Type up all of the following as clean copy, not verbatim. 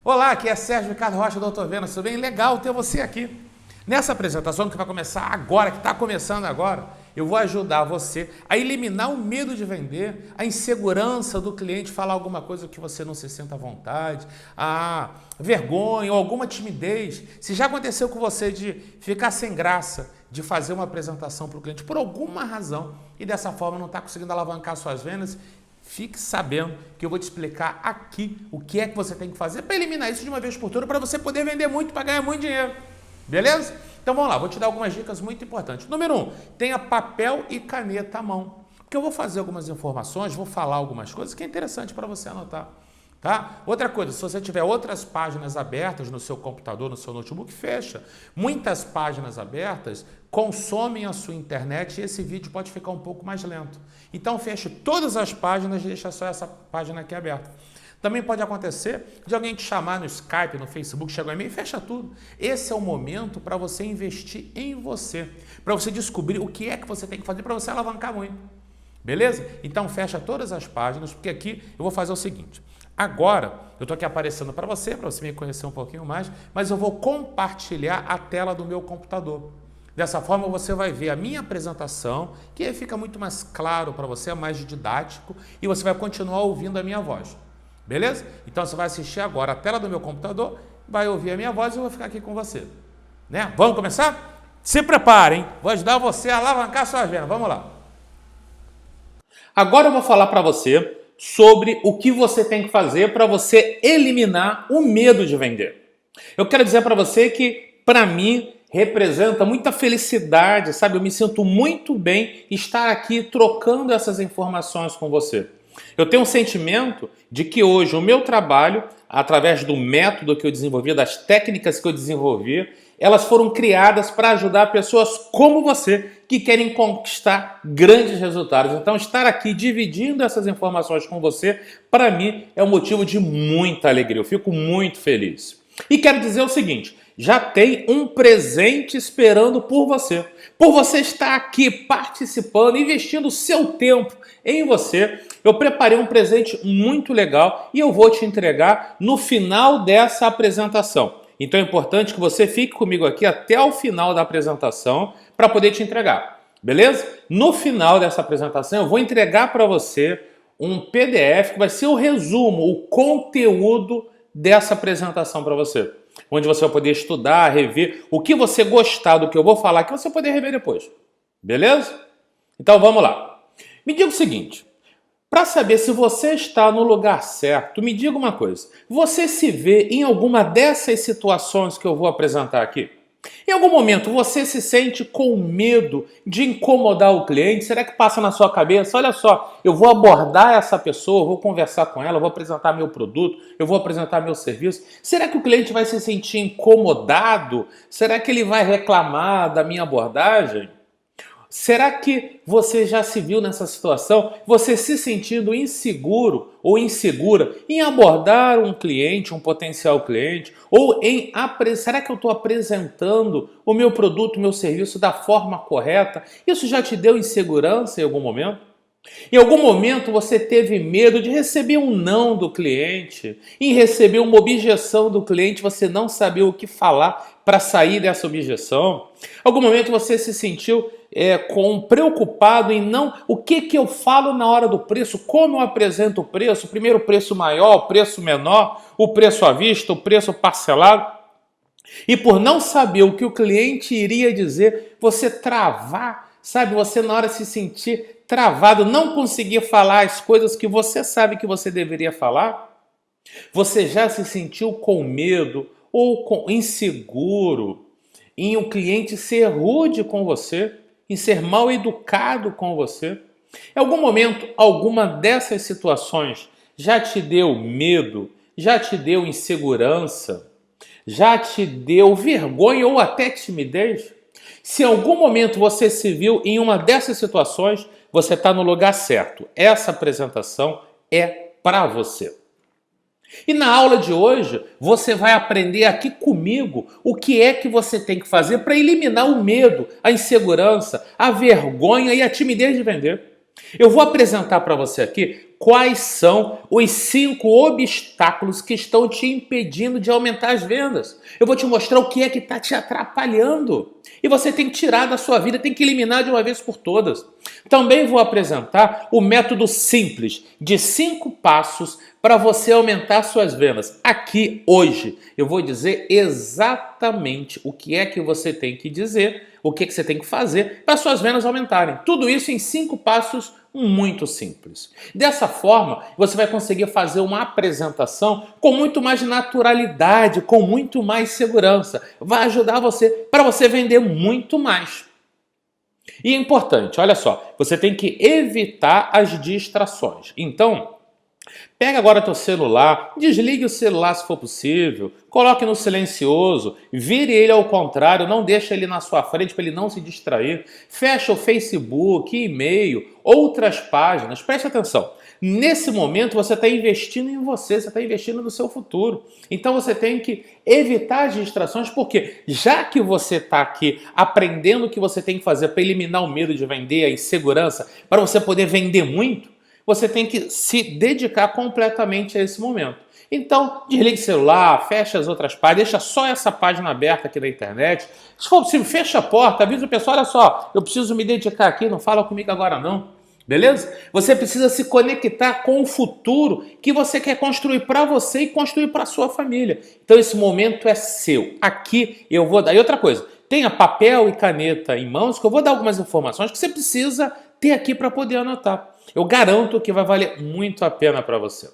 Olá, aqui é Sérgio Ricardo Rocha, Doutor Vênus. Tudo bem? Legal ter você aqui. Nessa apresentação que vai começar agora, que está começando agora, eu vou ajudar você a eliminar o medo de vender, a insegurança do cliente falar alguma coisa que você não se sinta à vontade, a vergonha ou alguma timidez. Se já aconteceu com você de ficar sem graça de fazer uma apresentação para o cliente por alguma razão e dessa forma não está conseguindo alavancar suas vendas, fique sabendo que eu vou te explicar aqui o que é que você tem que fazer para eliminar isso de uma vez por todas, para você poder vender muito, para ganhar muito dinheiro. Beleza? Então vamos lá, vou te dar algumas dicas muito importantes. Número 1, tenha papel e caneta à mão. Porque eu vou fazer algumas informações, vou falar algumas coisas que é interessante para você anotar. Tá? Outra coisa, se você tiver outras páginas abertas no seu computador, no seu notebook, fecha. Muitas páginas abertas consomem a sua internet e esse vídeo pode ficar um pouco mais lento. Então feche todas as páginas e deixa só essa página aqui aberta. Também pode acontecer de alguém te chamar no Skype, no Facebook, chega um e-mail e fecha tudo. Esse é o momento para você investir em você, para você descobrir o que é que você tem que fazer para você alavancar muito. Beleza? Então fecha todas as páginas, porque aqui eu vou fazer o seguinte. Agora, eu estou aqui aparecendo para você me conhecer um pouquinho mais, mas eu vou compartilhar a tela do meu computador. Dessa forma você vai ver a minha apresentação, que aí fica muito mais claro para você, é mais didático, e você vai continuar ouvindo a minha voz. Beleza? Então você vai assistir agora a tela do meu computador, vai ouvir a minha voz e eu vou ficar aqui com você. Né? Vamos começar? Se preparem, vou ajudar você a alavancar suas vendas. Vamos lá. Agora eu vou falar para você sobre o que você tem que fazer para você eliminar o medo de vender. Eu quero dizer para você que, para mim, representa muita felicidade, sabe? Eu me sinto muito bem estar aqui trocando essas informações com você. Eu tenho um sentimento de que hoje o meu trabalho, através do método que eu desenvolvi, das técnicas que eu desenvolvi, elas foram criadas para ajudar pessoas como você que querem conquistar grandes resultados. Então, estar aqui dividindo essas informações com você, para mim, é um motivo de muita alegria. Eu fico muito feliz. E quero dizer o seguinte, já tem um presente esperando por você. Por você estar aqui participando, investindo o seu tempo em você, eu preparei um presente muito legal e eu vou te entregar no final dessa apresentação. Então é importante que você fique comigo aqui até o final da apresentação para poder te entregar, beleza? No final dessa apresentação eu vou entregar para você um PDF que vai ser o resumo, o conteúdo dessa apresentação para você. Onde você vai poder estudar, rever o que você gostar do que eu vou falar, que você vai poder rever depois. Beleza? Então vamos lá. Me diga o seguinte, para saber se você está no lugar certo, me diga uma coisa. Você se vê em alguma dessas situações que eu vou apresentar aqui? Em algum momento você se sente com medo de incomodar o cliente? Será que passa na sua cabeça? Olha só, eu vou abordar essa pessoa, eu vou conversar com ela, eu vou apresentar meu produto, eu vou apresentar meu serviço. Será que o cliente vai se sentir incomodado? Será que ele vai reclamar da minha abordagem? Será que você já se viu nessa situação, você se sentindo inseguro ou insegura em abordar um cliente, um potencial cliente, ou será que eu estou apresentando o meu produto, o meu serviço da forma correta? Isso já te deu insegurança em algum momento? Em algum momento você teve medo de receber um não do cliente, em receber uma objeção do cliente, você não sabia o que falar para sair dessa objeção? Em algum momento você se sentiu preocupado em o que eu falo na hora do preço, como eu apresento o preço, primeiro o preço maior, o preço menor, o preço à vista, o preço parcelado? E por não saber o que o cliente iria dizer, você travar, sabe? Você na hora se sentir travado, não conseguir falar as coisas que você sabe que você deveria falar? Você já se sentiu com medo ou inseguro em o cliente ser rude com você, em ser mal educado com você? Em algum momento, alguma dessas situações já te deu medo, já te deu insegurança, já te deu vergonha ou até timidez? Se em algum momento você se viu em uma dessas situações, você está no lugar certo. Essa apresentação é para você. E na aula de hoje, você vai aprender aqui comigo o que é que você tem que fazer para eliminar o medo, a insegurança, a vergonha e a timidez de vender. Eu vou apresentar para você aqui quais são os 5 obstáculos que estão te impedindo de aumentar as vendas. Eu vou te mostrar o que é que está te atrapalhando. E você tem que tirar da sua vida, tem que eliminar de uma vez por todas. Também vou apresentar o método simples de 5 passos para você aumentar suas vendas. Aqui, hoje, eu vou dizer exatamente o que é que você tem que dizer, o que é que você tem que fazer para suas vendas aumentarem. Tudo isso em 5 passos muito simples. Dessa forma, você vai conseguir fazer uma apresentação com muito mais naturalidade, com muito mais segurança. Vai ajudar você para você vender muito mais. E é importante, olha só, você tem que evitar as distrações. Então, pega agora teu celular, desligue o celular se for possível, coloque no silencioso, vire ele ao contrário, não deixe ele na sua frente para ele não se distrair. Fecha o Facebook, e-mail, outras páginas, preste atenção. Nesse momento você está investindo em você, você está investindo no seu futuro. Então você tem que evitar as distrações, porque já que você está aqui aprendendo o que você tem que fazer para eliminar o medo de vender, a insegurança, para você poder vender muito, você tem que se dedicar completamente a esse momento. Então, desligue o celular, fecha as outras páginas, deixa só essa página aberta aqui na internet. Se for possível, fecha a porta, avisa o pessoal, olha só, eu preciso me dedicar aqui, não fala comigo agora não. Beleza? Você precisa se conectar com o futuro que você quer construir para você e construir para a sua família. Então esse momento é seu. Aqui eu vou dar. E outra coisa, tenha papel e caneta em mãos que eu vou dar algumas informações que você precisa ter aqui para poder anotar. Eu garanto que vai valer muito a pena para você.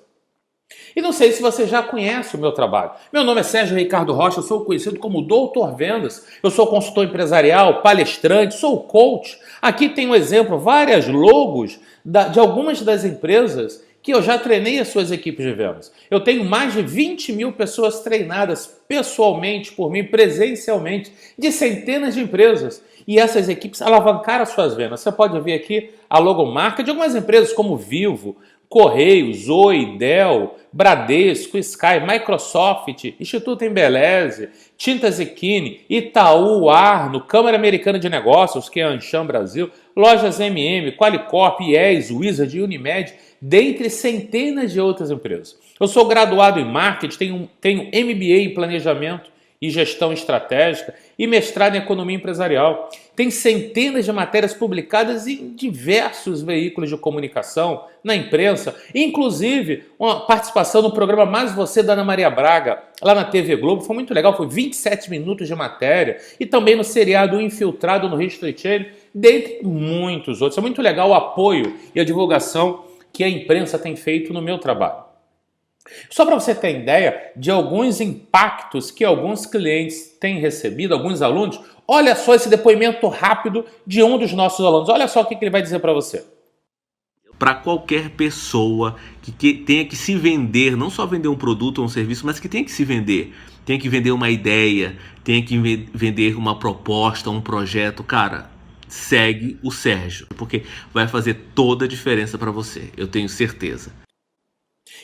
E não sei se você já conhece o meu trabalho. Meu nome é Sérgio Ricardo Rocha, eu sou conhecido como Doutor Vendas. Eu sou consultor empresarial, palestrante, sou coach. Aqui tem um exemplo, várias logos de algumas das empresas que eu já treinei as suas equipes de vendas. Eu tenho mais de 20 mil pessoas treinadas pessoalmente por mim, presencialmente, de centenas de empresas. E essas equipes alavancaram as suas vendas. Você pode ver aqui a logomarca de algumas empresas como Vivo, Correios, Oi, Dell, Bradesco, Sky, Microsoft, Instituto Embeleze, Tintas Equine, Itaú, Arno, Câmara Americana de Negócios, que é a Anshan Brasil, Lojas MM, Qualicorp, IES, Wizard, Unimed, dentre centenas de outras empresas. Eu sou graduado em marketing, tenho MBA em planejamento e gestão estratégica e mestrado em economia empresarial. Tem centenas de matérias publicadas em diversos veículos de comunicação, na imprensa, inclusive uma participação no programa Mais Você da Ana Maria Braga, lá na TV Globo. Foi muito legal, foi 27 minutos de matéria, e também no seriado Infiltrado no History Channel, dentre muitos outros. É muito legal o apoio e a divulgação que a imprensa tem feito no meu trabalho. Só para você ter ideia de alguns impactos que alguns clientes têm recebido, alguns alunos, olha só esse depoimento rápido de um dos nossos alunos. Olha só o que ele vai dizer para você. Para qualquer pessoa que tenha que se vender, não só vender um produto ou um serviço, mas que tenha que se vender. Tem que vender uma ideia, tem que vender uma proposta, um projeto. Cara, segue o Sérgio, porque vai fazer toda a diferença para você, eu tenho certeza.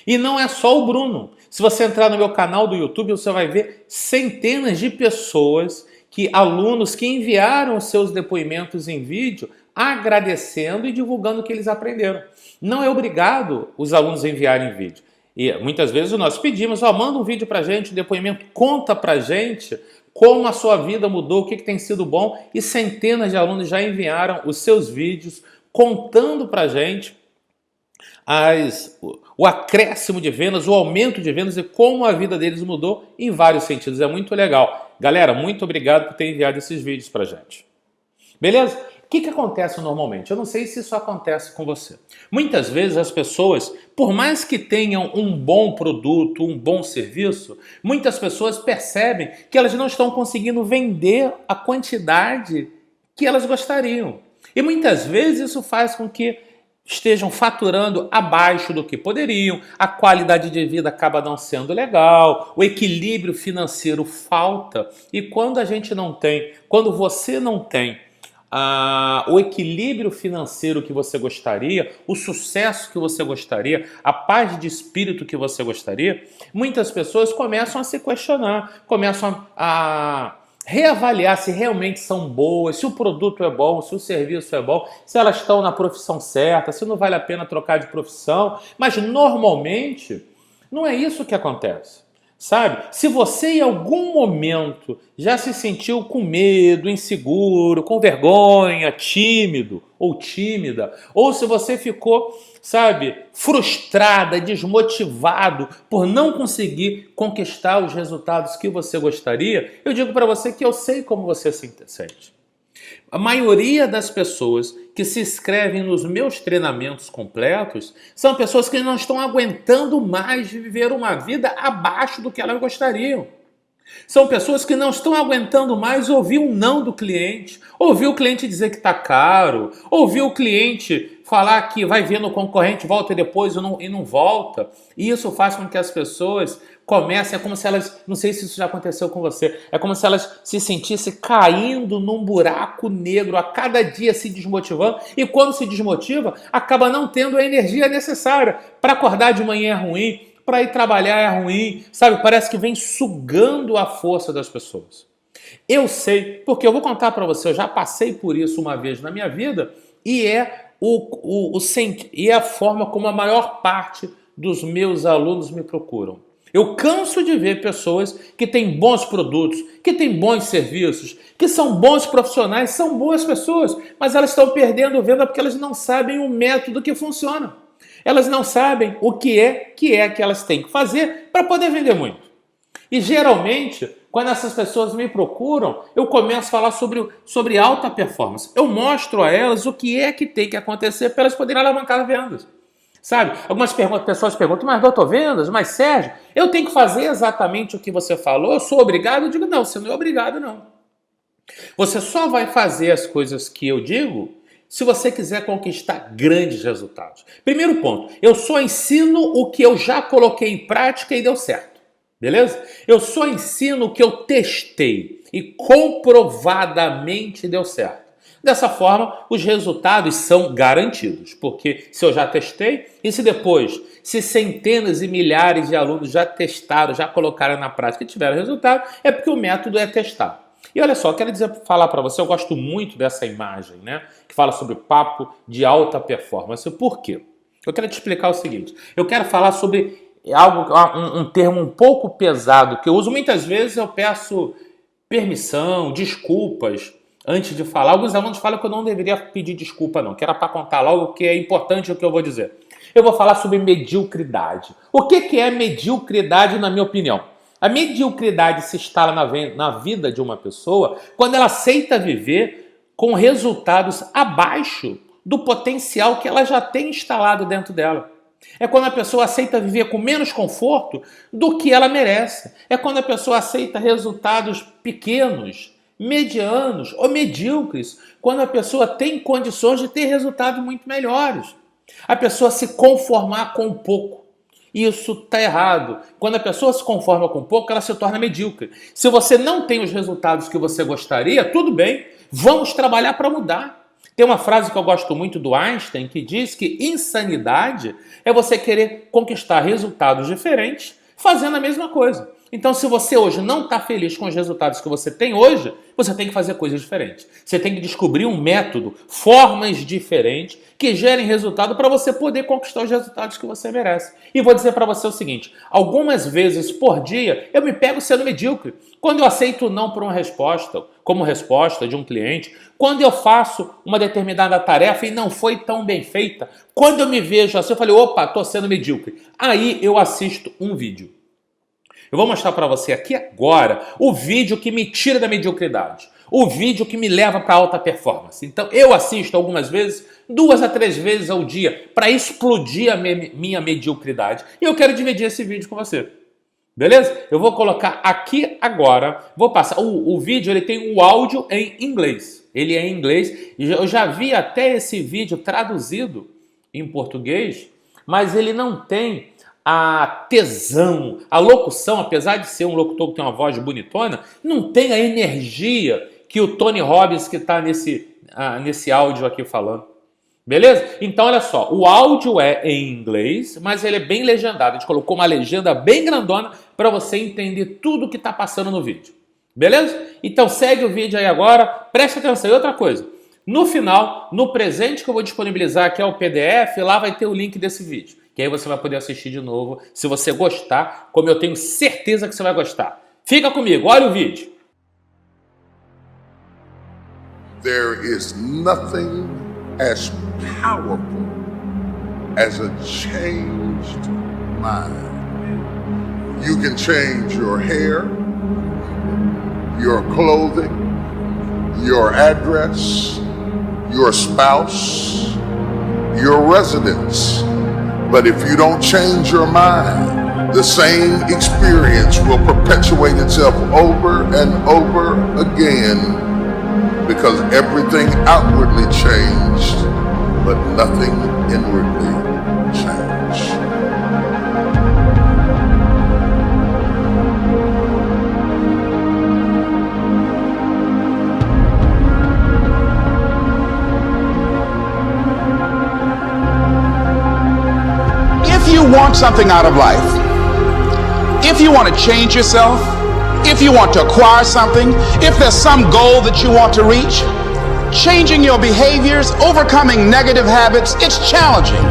E não é só o Bruno. Se você entrar no meu canal do YouTube, você vai ver centenas de pessoas, alunos que enviaram os seus depoimentos em vídeo, agradecendo e divulgando o que eles aprenderam. Não é obrigado os alunos a enviarem vídeo. E muitas vezes nós pedimos, manda um vídeo pra gente, um depoimento, conta pra gente como a sua vida mudou, o que tem sido bom. E centenas de alunos já enviaram os seus vídeos contando pra gente o acréscimo de vendas, o aumento de vendas e como a vida deles mudou em vários sentidos. É muito legal. Galera, muito obrigado por ter enviado esses vídeos pra gente. Beleza? O que acontece normalmente? Eu não sei se isso acontece com você. Muitas vezes as pessoas, por mais que tenham um bom produto, um bom serviço, muitas pessoas percebem que elas não estão conseguindo vender a quantidade que elas gostariam. E muitas vezes isso faz com que estejam faturando abaixo do que poderiam, a qualidade de vida acaba não sendo legal, o equilíbrio financeiro falta. E quando quando você não tem o equilíbrio financeiro que você gostaria, o sucesso que você gostaria, a paz de espírito que você gostaria, muitas pessoas começam a se questionar, começam a reavaliar se realmente são boas, se o produto é bom, se o serviço é bom, se elas estão na profissão certa, se não vale a pena trocar de profissão. Mas normalmente não é isso que acontece. Sabe? Se você em algum momento já se sentiu com medo, inseguro, com vergonha, tímido ou tímida, ou se você ficou, sabe, frustrada, desmotivado por não conseguir conquistar os resultados que você gostaria, eu digo para você que eu sei como você se sente. A maioria das pessoas que se inscrevem nos meus treinamentos completos são pessoas que não estão aguentando mais de viver uma vida abaixo do que elas gostariam. São pessoas que não estão aguentando mais ouvir um não do cliente, ouvir o cliente dizer que está caro, ouvir o cliente falar que vai ver no concorrente, volta depois e não volta. E isso faz com que as pessoas comecem, é como se elas, não sei se isso já aconteceu com você, é como se elas se sentissem caindo num buraco negro, a cada dia se desmotivando, e quando se desmotiva, acaba não tendo a energia necessária. Para acordar de manhã é ruim, para ir trabalhar é ruim, sabe? Parece que vem sugando a força das pessoas. Eu sei, porque eu vou contar para você, eu já passei por isso uma vez na minha vida, e é a forma como a maior parte dos meus alunos me procuram. Eu canso de ver pessoas que têm bons produtos, que têm bons serviços, que são bons profissionais, são boas pessoas, mas elas estão perdendo venda porque elas não sabem o método que funciona. Elas não sabem o que é que elas têm que fazer para poder vender muito. E geralmente, quando essas pessoas me procuram, eu começo a falar sobre alta performance. Eu mostro a elas o que é que tem que acontecer para elas poderem alavancar vendas. Sabe? Algumas pessoas perguntam, mas doutor Vendas, mas Sérgio, eu tenho que fazer exatamente o que você falou? Eu sou obrigado? Eu digo, não, você não é obrigado, não. Você só vai fazer as coisas que eu digo se você quiser conquistar grandes resultados. Primeiro ponto, eu só ensino o que eu já coloquei em prática e deu certo. Beleza? Eu só ensino o que eu testei e comprovadamente deu certo. Dessa forma, os resultados são garantidos, porque se eu já testei, e se centenas e milhares de alunos já testaram, já colocaram na prática e tiveram resultado, é porque o método é testar. E olha só, quero falar para você, eu gosto muito dessa imagem, né, que fala sobre papo de alta performance. Por quê? Eu quero te explicar o seguinte, eu quero falar sobre um termo um pouco pesado, que eu uso muitas vezes, eu peço permissão, desculpas, antes de falar. Alguns alunos falam que eu não deveria pedir desculpa não, que era para contar logo que é importante o que eu vou dizer. Eu vou falar sobre mediocridade. O que é mediocridade na minha opinião? A mediocridade se instala na vida de uma pessoa quando ela aceita viver com resultados abaixo do potencial que ela já tem instalado dentro dela. É quando a pessoa aceita viver com menos conforto do que ela merece. É quando a pessoa aceita resultados pequenos, medianos ou medíocres, quando a pessoa tem condições de ter resultados muito melhores. A pessoa se conformar com pouco. Isso está errado. Quando a pessoa se conforma com pouco, ela se torna medíocre. Se você não tem os resultados que você gostaria, tudo bem, vamos trabalhar para mudar. Tem uma frase que eu gosto muito do Einstein que diz que insanidade é você querer conquistar resultados diferentes fazendo a mesma coisa. Então, se você hoje não está feliz com os resultados que você tem hoje, você tem que fazer coisas diferentes. Você tem que descobrir um método, formas diferentes que gerem resultado para você poder conquistar os resultados que você merece. E vou dizer para você o seguinte, algumas vezes por dia eu me pego sendo medíocre. Quando eu aceito não por uma resposta, como resposta de um cliente, quando eu faço uma determinada tarefa e não foi tão bem feita, quando eu me vejo assim, eu falei, opa, estou sendo medíocre. Aí eu assisto um vídeo. Eu vou mostrar para você aqui agora o vídeo que me tira da mediocridade. O vídeo que me leva para alta performance. Então eu assisto algumas vezes, 2 a 3 vezes ao dia, para explodir a minha mediocridade. E eu quero dividir esse vídeo com você. Beleza? Eu vou colocar aqui agora, vou passar. O vídeo ele tem o áudio em inglês. Ele é em inglês. Eu já vi até esse vídeo traduzido em português, mas ele não tem a tesão, a locução, apesar de ser um locutor que tem uma voz bonitona, não tem a energia que o Tony Robbins que está nesse áudio aqui falando. Beleza? Então, olha só, o áudio é em inglês, mas ele é bem legendado. A gente colocou uma legenda bem grandona para você entender tudo o que está passando no vídeo. Beleza? Então segue o vídeo aí agora, preste atenção. E outra coisa, no final, no presente que eu vou disponibilizar, que é o PDF, lá vai ter o link desse vídeo, que aí você vai poder assistir de novo, se você gostar, como eu tenho certeza que você vai gostar. Fica comigo, olha o vídeo. There is nothing as powerful as a changed mind. You can change your hair, your clothing, your address, your spouse, your residence. But if you don't change your mind, the same experience will perpetuate itself over and over again, because everything outwardly changed, but nothing inwardly changed. If you want something out of life, if you want to change yourself, if you want to acquire something, if there's some goal that you want to reach, changing your behaviors, overcoming negative habits, it's challenging.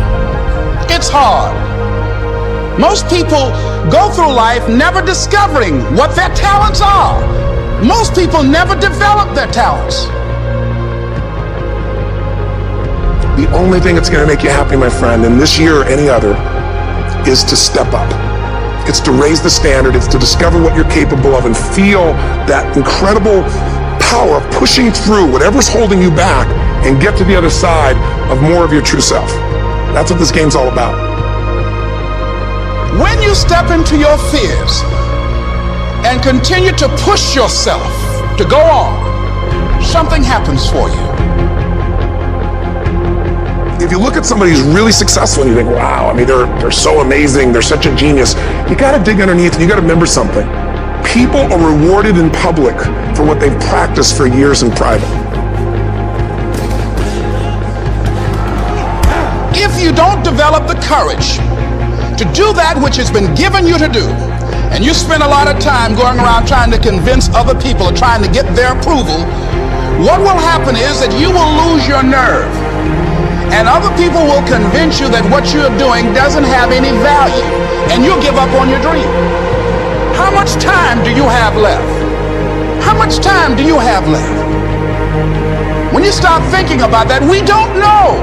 It's hard. Most people go through life never discovering what their talents are. Most people never develop their talents. The only thing that's going to make you happy, my friend, in this year or any other, is to step up. It's to raise the standard. It's to discover what you're capable of and feel that incredible power of pushing through whatever's holding you back and get to the other side of more of your true self. That's what this game's all about. When you step into your fears and continue to push yourself to go on, something happens for you. If you look at somebody who's really successful and you think, wow, I mean, they're so amazing, they're such a genius, you gotta dig underneath and you gotta remember something. People are rewarded in public for what they've practiced for years in private. If you don't develop the courage to do that which has been given you to do, and you spend a lot of time going around trying to convince other people or trying to get their approval, what will happen is that you will lose your nerve. And other people will convince you that what you're doing doesn't have any value, and you'll give up on your dream. How much time do you have left? How much time do you have left? When you start thinking about that, we don't know.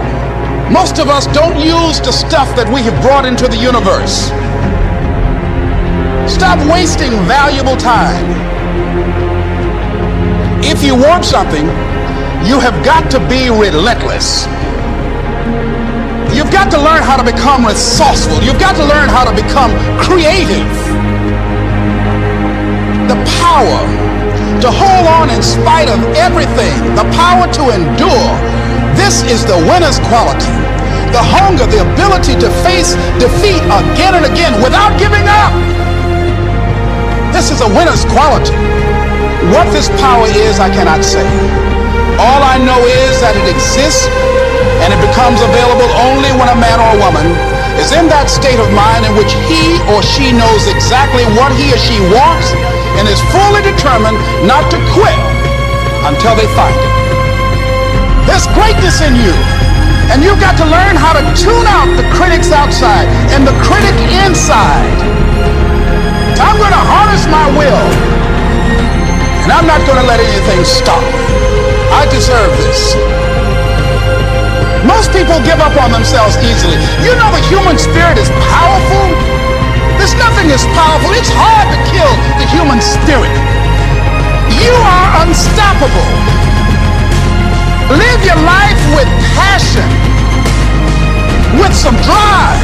Most of us don't use the stuff that we have brought into the universe. Stop wasting valuable time. If you want something, you have got to be relentless. You've got to learn how to become resourceful. You've got to learn how to become creative. The power to hold on in spite of everything. The power to endure. This is the winner's quality. The hunger, the ability to face defeat again and again without giving up. This is a winner's quality. What this power is, I cannot say. All I know is that it exists, and it becomes available only when a man or a woman is in that state of mind in which he or she knows exactly what he or she wants and is fully determined not to quit until they find it. There's greatness in you, and you've got to learn how to tune out the critics outside and the critic inside. So I'm going to harness my will, and I'm not going to let anything stop me. I deserve this. Most people give up on themselves easily. You know the human spirit is powerful. There's nothing as powerful. It's hard to kill the human spirit. You are unstoppable. Live your life with passion, with some drive.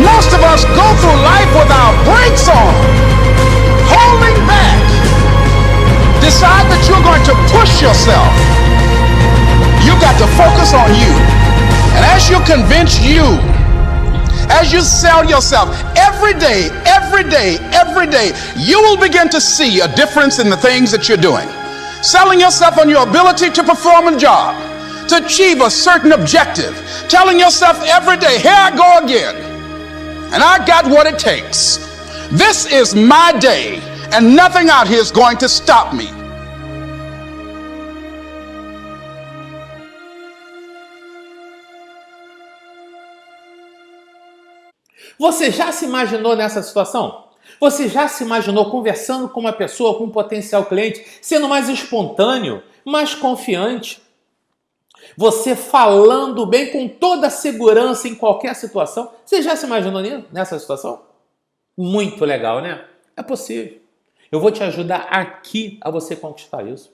Most of us go through life with our brakes on, holding back. Decide that you're going to push yourself. You've got to focus on you. And as you convince you, as you sell yourself every day, you will begin to see a difference in the things that you're doing. Selling yourself on your ability to perform a job, to achieve a certain objective. Telling yourself every day, here I go again. and I got what it takes. This is my day, and nothing out here is going to stop me. Você já se imaginou nessa situação? Você já se imaginou conversando com uma pessoa, com um potencial cliente, sendo mais espontâneo, mais confiante? Você falando bem com toda a segurança em qualquer situação? Você já se imaginou nessa situação? Muito legal, né? É possível. Eu vou te ajudar aqui a você conquistar isso.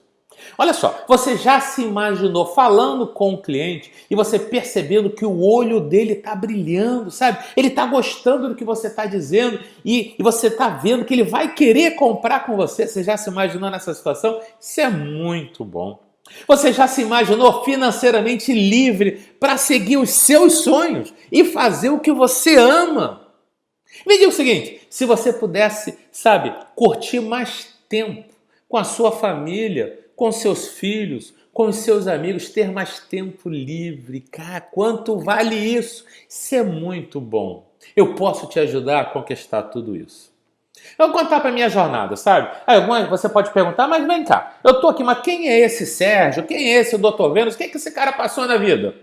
Olha só, você já se imaginou falando com o cliente e você percebendo que o olho dele está brilhando, sabe? Ele está gostando do que você está dizendo e você está vendo que ele vai querer comprar com você. Você já se imaginou nessa situação? Isso é muito bom. Você já se imaginou financeiramente livre para seguir os seus sonhos e fazer o que você ama? Me diga o seguinte, se você pudesse, sabe, curtir mais tempo com a sua família, com seus filhos, com os seus amigos, ter mais tempo livre. Cara, quanto vale isso? Isso é muito bom. Eu posso te ajudar a conquistar tudo isso. Eu vou contar para minha jornada, sabe? Aí você pode perguntar, mas vem cá, eu tô aqui, mas quem é esse Sérgio? Quem é esse Dr. Vênus? O que é que esse cara passou na vida?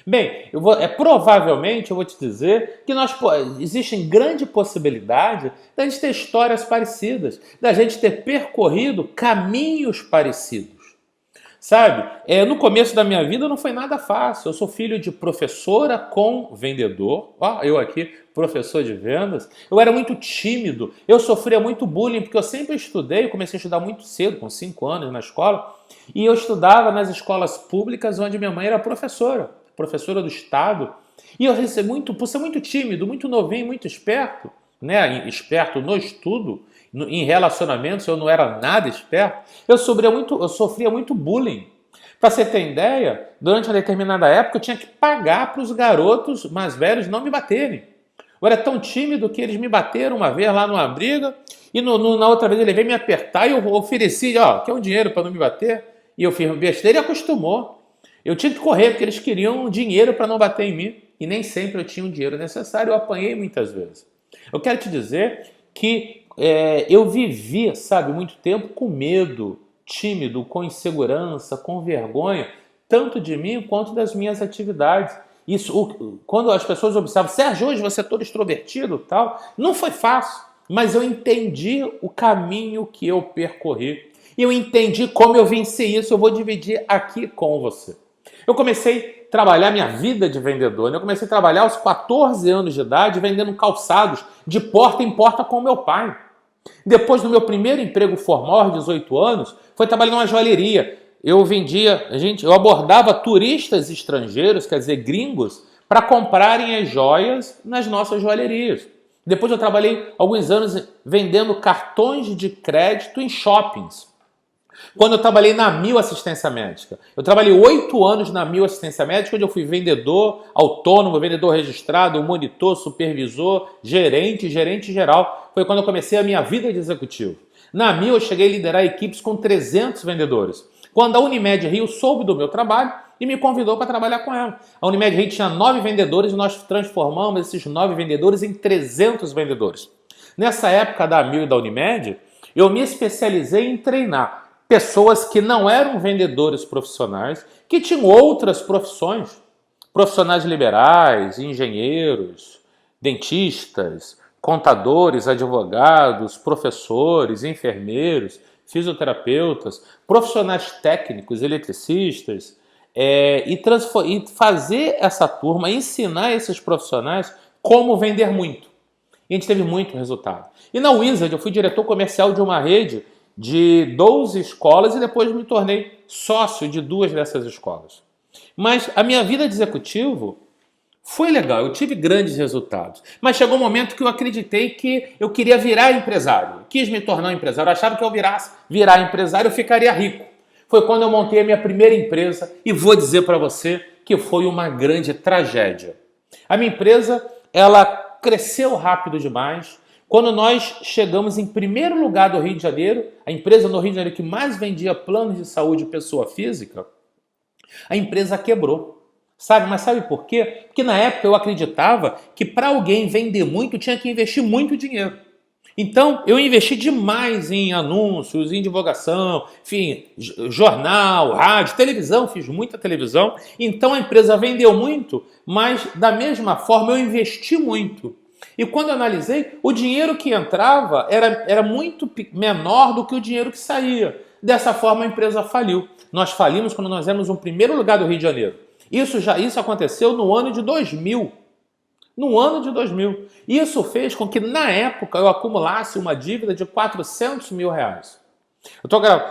Bem, provavelmente eu vou te dizer que existe grande possibilidade da gente ter histórias parecidas, da gente ter percorrido caminhos parecidos. Sabe, no começo da minha vida não foi nada fácil. Eu sou filho de professora com vendedor. Eu aqui, professor de vendas. Eu era muito tímido. Eu sofria muito bullying porque eu sempre estudei. Eu comecei a estudar muito cedo, com 5 anos na escola. E eu estudava nas escolas públicas onde minha mãe era professora do estado. E eu recebi por ser muito tímido, muito novinho, muito esperto, né? Esperto no estudo, em relacionamentos eu não era nada esperto, eu sofria muito bullying. Para você ter ideia, durante uma determinada época eu tinha que pagar para os garotos mais velhos não me baterem. Eu era tão tímido que eles me bateram uma vez lá numa briga e na outra vez ele veio me apertar e eu ofereci, quer um dinheiro para não me bater? E eu fiz besteira e acostumou. Eu tinha que correr porque eles queriam dinheiro para não bater em mim e nem sempre eu tinha o dinheiro necessário, eu apanhei muitas vezes. Eu quero te dizer que eu vivi, sabe, muito tempo com medo, tímido, com insegurança, com vergonha, tanto de mim quanto das minhas atividades. Quando as pessoas observam, Sérgio, hoje você é todo extrovertido e tal, não foi fácil, mas eu entendi o caminho que eu percorri. E eu entendi como eu venci isso, eu vou dividir aqui com você. Eu comecei a trabalhar minha vida de vendedor, né? Eu comecei a trabalhar aos 14 anos de idade vendendo calçados de porta em porta com meu pai. Depois do meu primeiro emprego formal, aos 18 anos, foi trabalhar numa joalheria. Eu abordava turistas estrangeiros, quer dizer, gringos, para comprarem as joias nas nossas joalherias. Depois eu trabalhei alguns anos vendendo cartões de crédito em shoppings. Quando eu trabalhei na Mil Assistência Médica, eu trabalhei 8 anos na Mil Assistência Médica, onde eu fui vendedor autônomo, vendedor registrado, monitor, supervisor, gerente geral. Foi quando eu comecei a minha vida de executivo. Na Mil eu cheguei a liderar equipes com 300 vendedores. Quando a Unimed Rio soube do meu trabalho e me convidou para trabalhar com ela. A Unimed Rio tinha 9 vendedores e nós transformamos esses 9 vendedores em 300 vendedores. Nessa época da Mil e da Unimed, eu me especializei em treinar pessoas que não eram vendedores profissionais, que tinham outras profissões, profissionais liberais, engenheiros, dentistas, contadores, advogados, professores, enfermeiros, fisioterapeutas, profissionais técnicos, eletricistas, e fazer essa turma, ensinar esses profissionais como vender muito. E a gente teve muito resultado. E na Wizard eu fui diretor comercial de uma rede de 12 escolas e depois me tornei sócio de 2 dessas escolas. Mas a minha vida de executivo foi legal, eu tive grandes resultados. Mas chegou um momento que eu acreditei que eu queria virar empresário. Eu quis me tornar um empresário, eu achava que eu virar empresário eu ficaria rico. Foi quando eu montei a minha primeira empresa e vou dizer para você que foi uma grande tragédia. A minha empresa, ela cresceu rápido demais. Quando nós chegamos em primeiro lugar do Rio de Janeiro, a empresa no Rio de Janeiro que mais vendia planos de saúde pessoa física, a empresa quebrou. Sabe? Mas sabe por quê? Porque na época eu acreditava que para alguém vender muito tinha que investir muito dinheiro. Então eu investi demais em anúncios, em divulgação, enfim, jornal, rádio, televisão, fiz muita televisão. Então a empresa vendeu muito, mas da mesma forma eu investi muito. E quando eu analisei, o dinheiro que entrava era muito menor do que o dinheiro que saía. Dessa forma a empresa faliu. Nós falimos quando nós éramos o primeiro lugar do Rio de Janeiro. Isso aconteceu no ano de 2000. No ano de 2000. Isso fez com que, na época, eu acumulasse uma dívida de 400 mil reais.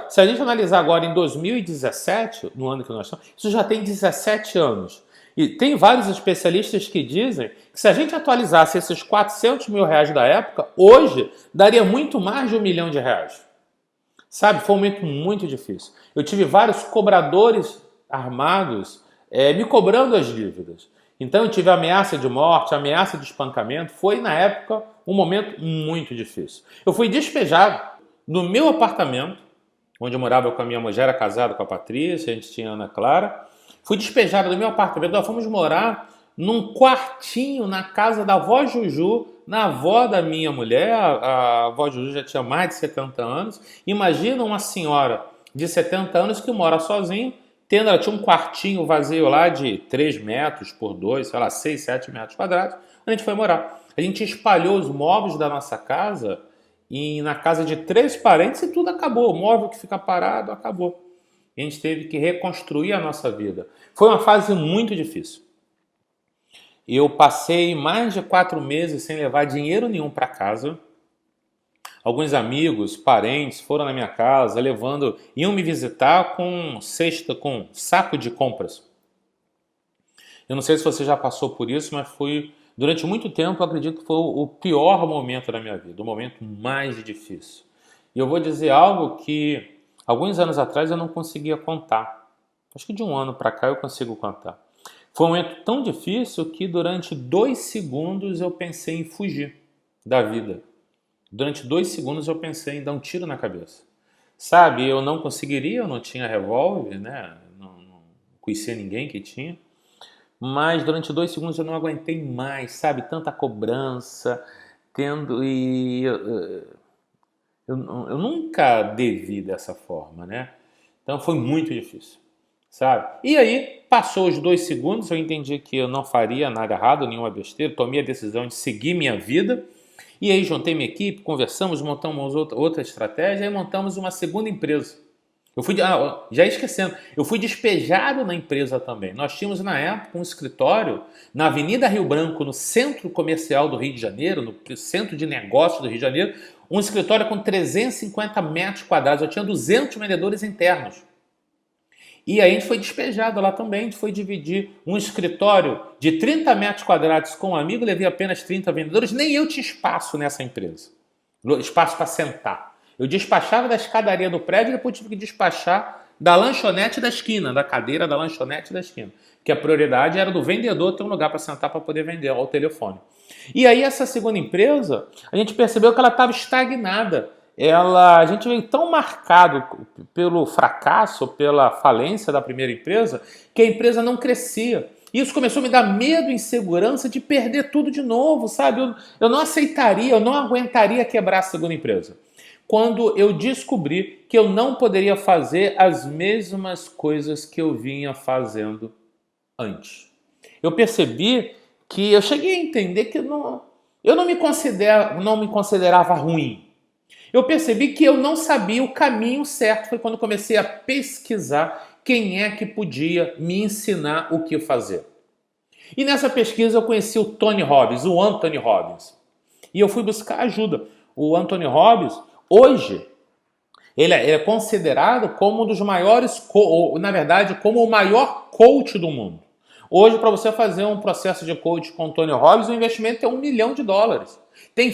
Se a gente analisar agora em 2017, no ano que nós estamos, isso já tem 17 anos. E tem vários especialistas que dizem que se a gente atualizasse esses 400 mil reais da época, hoje daria muito mais de R$1 milhão. Sabe, foi um momento muito difícil. Eu tive vários cobradores armados me cobrando as dívidas. Então eu tive ameaça de morte, ameaça de espancamento. Foi, na época, um momento muito difícil. Eu fui despejado no meu apartamento, onde eu morava com a minha mulher, era casado com a Patrícia, a gente tinha a Ana Clara. Fui despejado do meu apartamento, nós fomos morar num quartinho na casa da avó Juju, na avó da minha mulher. A avó Juju já tinha mais de 70 anos. Imagina uma senhora de 70 anos que mora sozinha, ela tinha um quartinho vazio lá de 3 metros por 2, sei lá, 6, 7 metros quadrados. A gente foi morar. A gente espalhou os móveis da nossa casa e na casa de 3 parentes e tudo acabou. O móvel que fica parado acabou. A gente teve que reconstruir a nossa vida. Foi uma fase muito difícil. Eu passei mais de 4 meses sem levar dinheiro nenhum para casa. Alguns amigos, parentes foram na minha casa iam me visitar com saco de compras. Eu não sei se você já passou por isso, mas durante muito tempo, eu acredito que foi o pior momento da minha vida, o momento mais difícil. E eu vou dizer algo que alguns anos atrás eu não conseguia contar. Acho que de um ano para cá eu consigo contar. Foi um momento tão difícil que durante 2 segundos eu pensei em fugir da vida. Durante 2 segundos eu pensei em dar um tiro na cabeça. Sabe, eu não conseguiria, eu não tinha revólver, né? Não conhecia ninguém que tinha. Mas durante 2 segundos eu não aguentei mais, sabe? Tanta cobrança, eu nunca devi dessa forma, né? Então foi muito difícil, sabe? E aí, passou os 2 segundos, eu entendi que eu não faria nada errado, nenhuma besteira, tomei a decisão de seguir minha vida. E aí juntei minha equipe, conversamos, montamos outra estratégia e montamos uma segunda empresa. Eu fui despejado na empresa também. Nós tínhamos na época um escritório na Avenida Rio Branco, no centro comercial do Rio de Janeiro, no centro de negócios do Rio de Janeiro, um escritório com 350 metros quadrados. Eu tinha 200 vendedores internos. E aí a gente foi despejado lá também, a gente foi dividir um escritório de 30 metros quadrados com um amigo, levei apenas 30 vendedores, nem eu tinha espaço nessa empresa, espaço para sentar. Eu despachava da escadaria do prédio e depois tive que despachar da lanchonete da esquina, da cadeira da lanchonete da esquina, que a prioridade era do vendedor ter um lugar para sentar para poder vender ao telefone. E aí essa segunda empresa, a gente percebeu que ela estava estagnada. A gente veio tão marcado pelo fracasso, pela falência da primeira empresa, que a empresa não crescia. Isso começou a me dar medo e insegurança de perder tudo de novo, sabe? Eu não aceitaria, eu não aguentaria quebrar a segunda empresa. Quando eu descobri que eu não poderia fazer as mesmas coisas que eu vinha fazendo antes. Eu percebi que eu cheguei a entender que eu não me considerava ruim. Eu percebi que eu não sabia o caminho certo. Foi quando comecei a pesquisar quem é que podia me ensinar o que fazer. E nessa pesquisa eu conheci o Tony Robbins, o Anthony Robbins. E eu fui buscar ajuda. O Anthony Robbins, hoje, ele é considerado como um dos maiores, na verdade, como o maior coach do mundo. Hoje, para você fazer um processo de coach com o Tony Robbins, o investimento é $1 milhão. Tem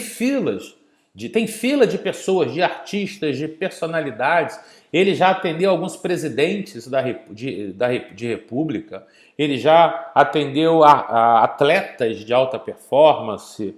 fila de pessoas, de artistas, de personalidades. Ele já atendeu alguns presidentes de república. Ele já atendeu a atletas de alta performance,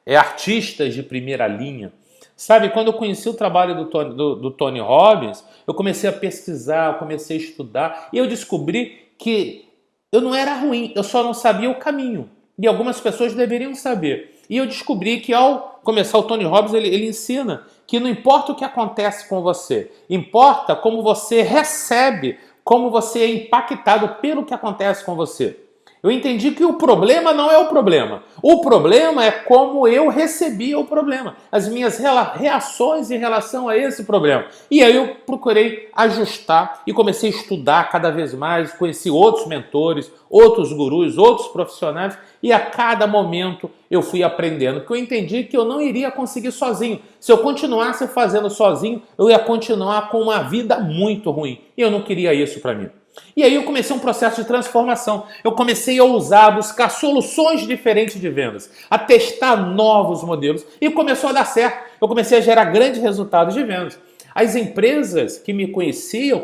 artistas de primeira linha. Sabe, quando eu conheci o trabalho do Tony Robbins, eu comecei a pesquisar, eu comecei a estudar e eu descobri que eu não era ruim, eu só não sabia o caminho. E algumas pessoas deveriam saber. E eu descobri que ao começar o Tony Robbins, ele ensina que não importa o que acontece com você, importa como você recebe, como você é impactado pelo que acontece com você. Eu entendi que o problema não é o problema. O problema é como eu recebia o problema. As minhas reações em relação a esse problema. E aí eu procurei ajustar e comecei a estudar cada vez mais. Conheci outros mentores, outros gurus, outros profissionais. E a cada momento eu fui aprendendo. Porque eu entendi que eu não iria conseguir sozinho. Se eu continuasse fazendo sozinho, eu ia continuar com uma vida muito ruim. E eu não queria isso para mim. E aí eu comecei um processo de transformação. Eu comecei a ousar, buscar soluções diferentes de vendas, a testar novos modelos e começou a dar certo. Eu comecei a gerar grandes resultados de vendas. As empresas que me conheciam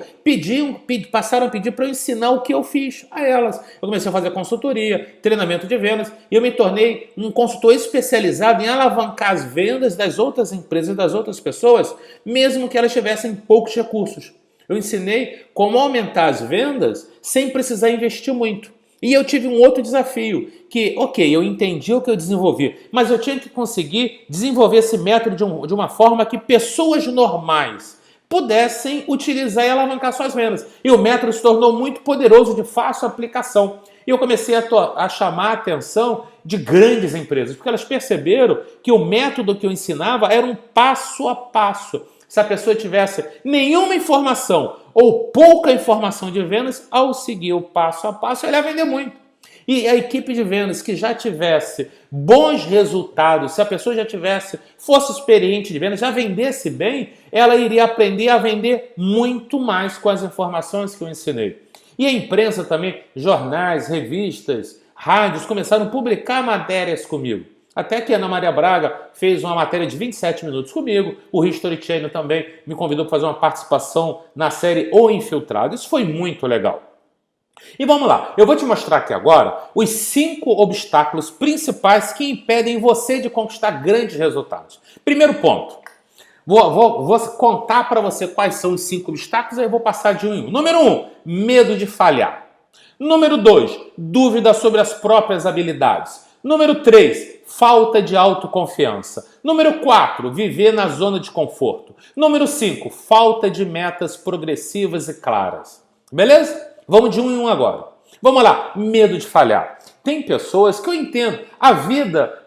passaram a pedir para eu ensinar o que eu fiz a elas. Eu comecei a fazer consultoria, treinamento de vendas e eu me tornei um consultor especializado em alavancar as vendas das outras empresas, das outras pessoas, mesmo que elas tivessem poucos recursos. Eu ensinei como aumentar as vendas sem precisar investir muito. E eu tive um outro desafio, que, eu entendi o que eu desenvolvi, mas eu tinha que conseguir desenvolver esse método de uma forma que pessoas normais pudessem utilizar e alavancar suas vendas. E o método se tornou muito poderoso, de fácil aplicação. E eu comecei a chamar a atenção de grandes empresas, porque elas perceberam que o método que eu ensinava era um passo a passo. Se a pessoa tivesse nenhuma informação ou pouca informação de vendas, ao seguir o passo a passo, ela ia vender muito. E a equipe de vendas que já tivesse bons resultados, se a pessoa fosse experiente de vendas, já vendesse bem, ela iria aprender a vender muito mais com as informações que eu ensinei. E a imprensa também, jornais, revistas, rádios, começaram a publicar matérias comigo. Até que a Ana Maria Braga fez uma matéria de 27 minutos comigo. O History Channel também me convidou para fazer uma participação na série O Infiltrado. Isso foi muito legal. E vamos lá, eu vou te mostrar aqui agora os 5 obstáculos principais que impedem você de conquistar grandes resultados. Primeiro ponto, vou contar para você quais são os 5 obstáculos, aí eu vou passar de um em um. Número 1, medo de falhar. Número 2, dúvida sobre as próprias habilidades. Número 3, falta de autoconfiança. Número 4, viver na zona de conforto. Número 5, falta de metas progressivas e claras. Beleza? Vamos de um em um agora. Vamos lá, medo de falhar. Tem pessoas que eu entendo, a vida,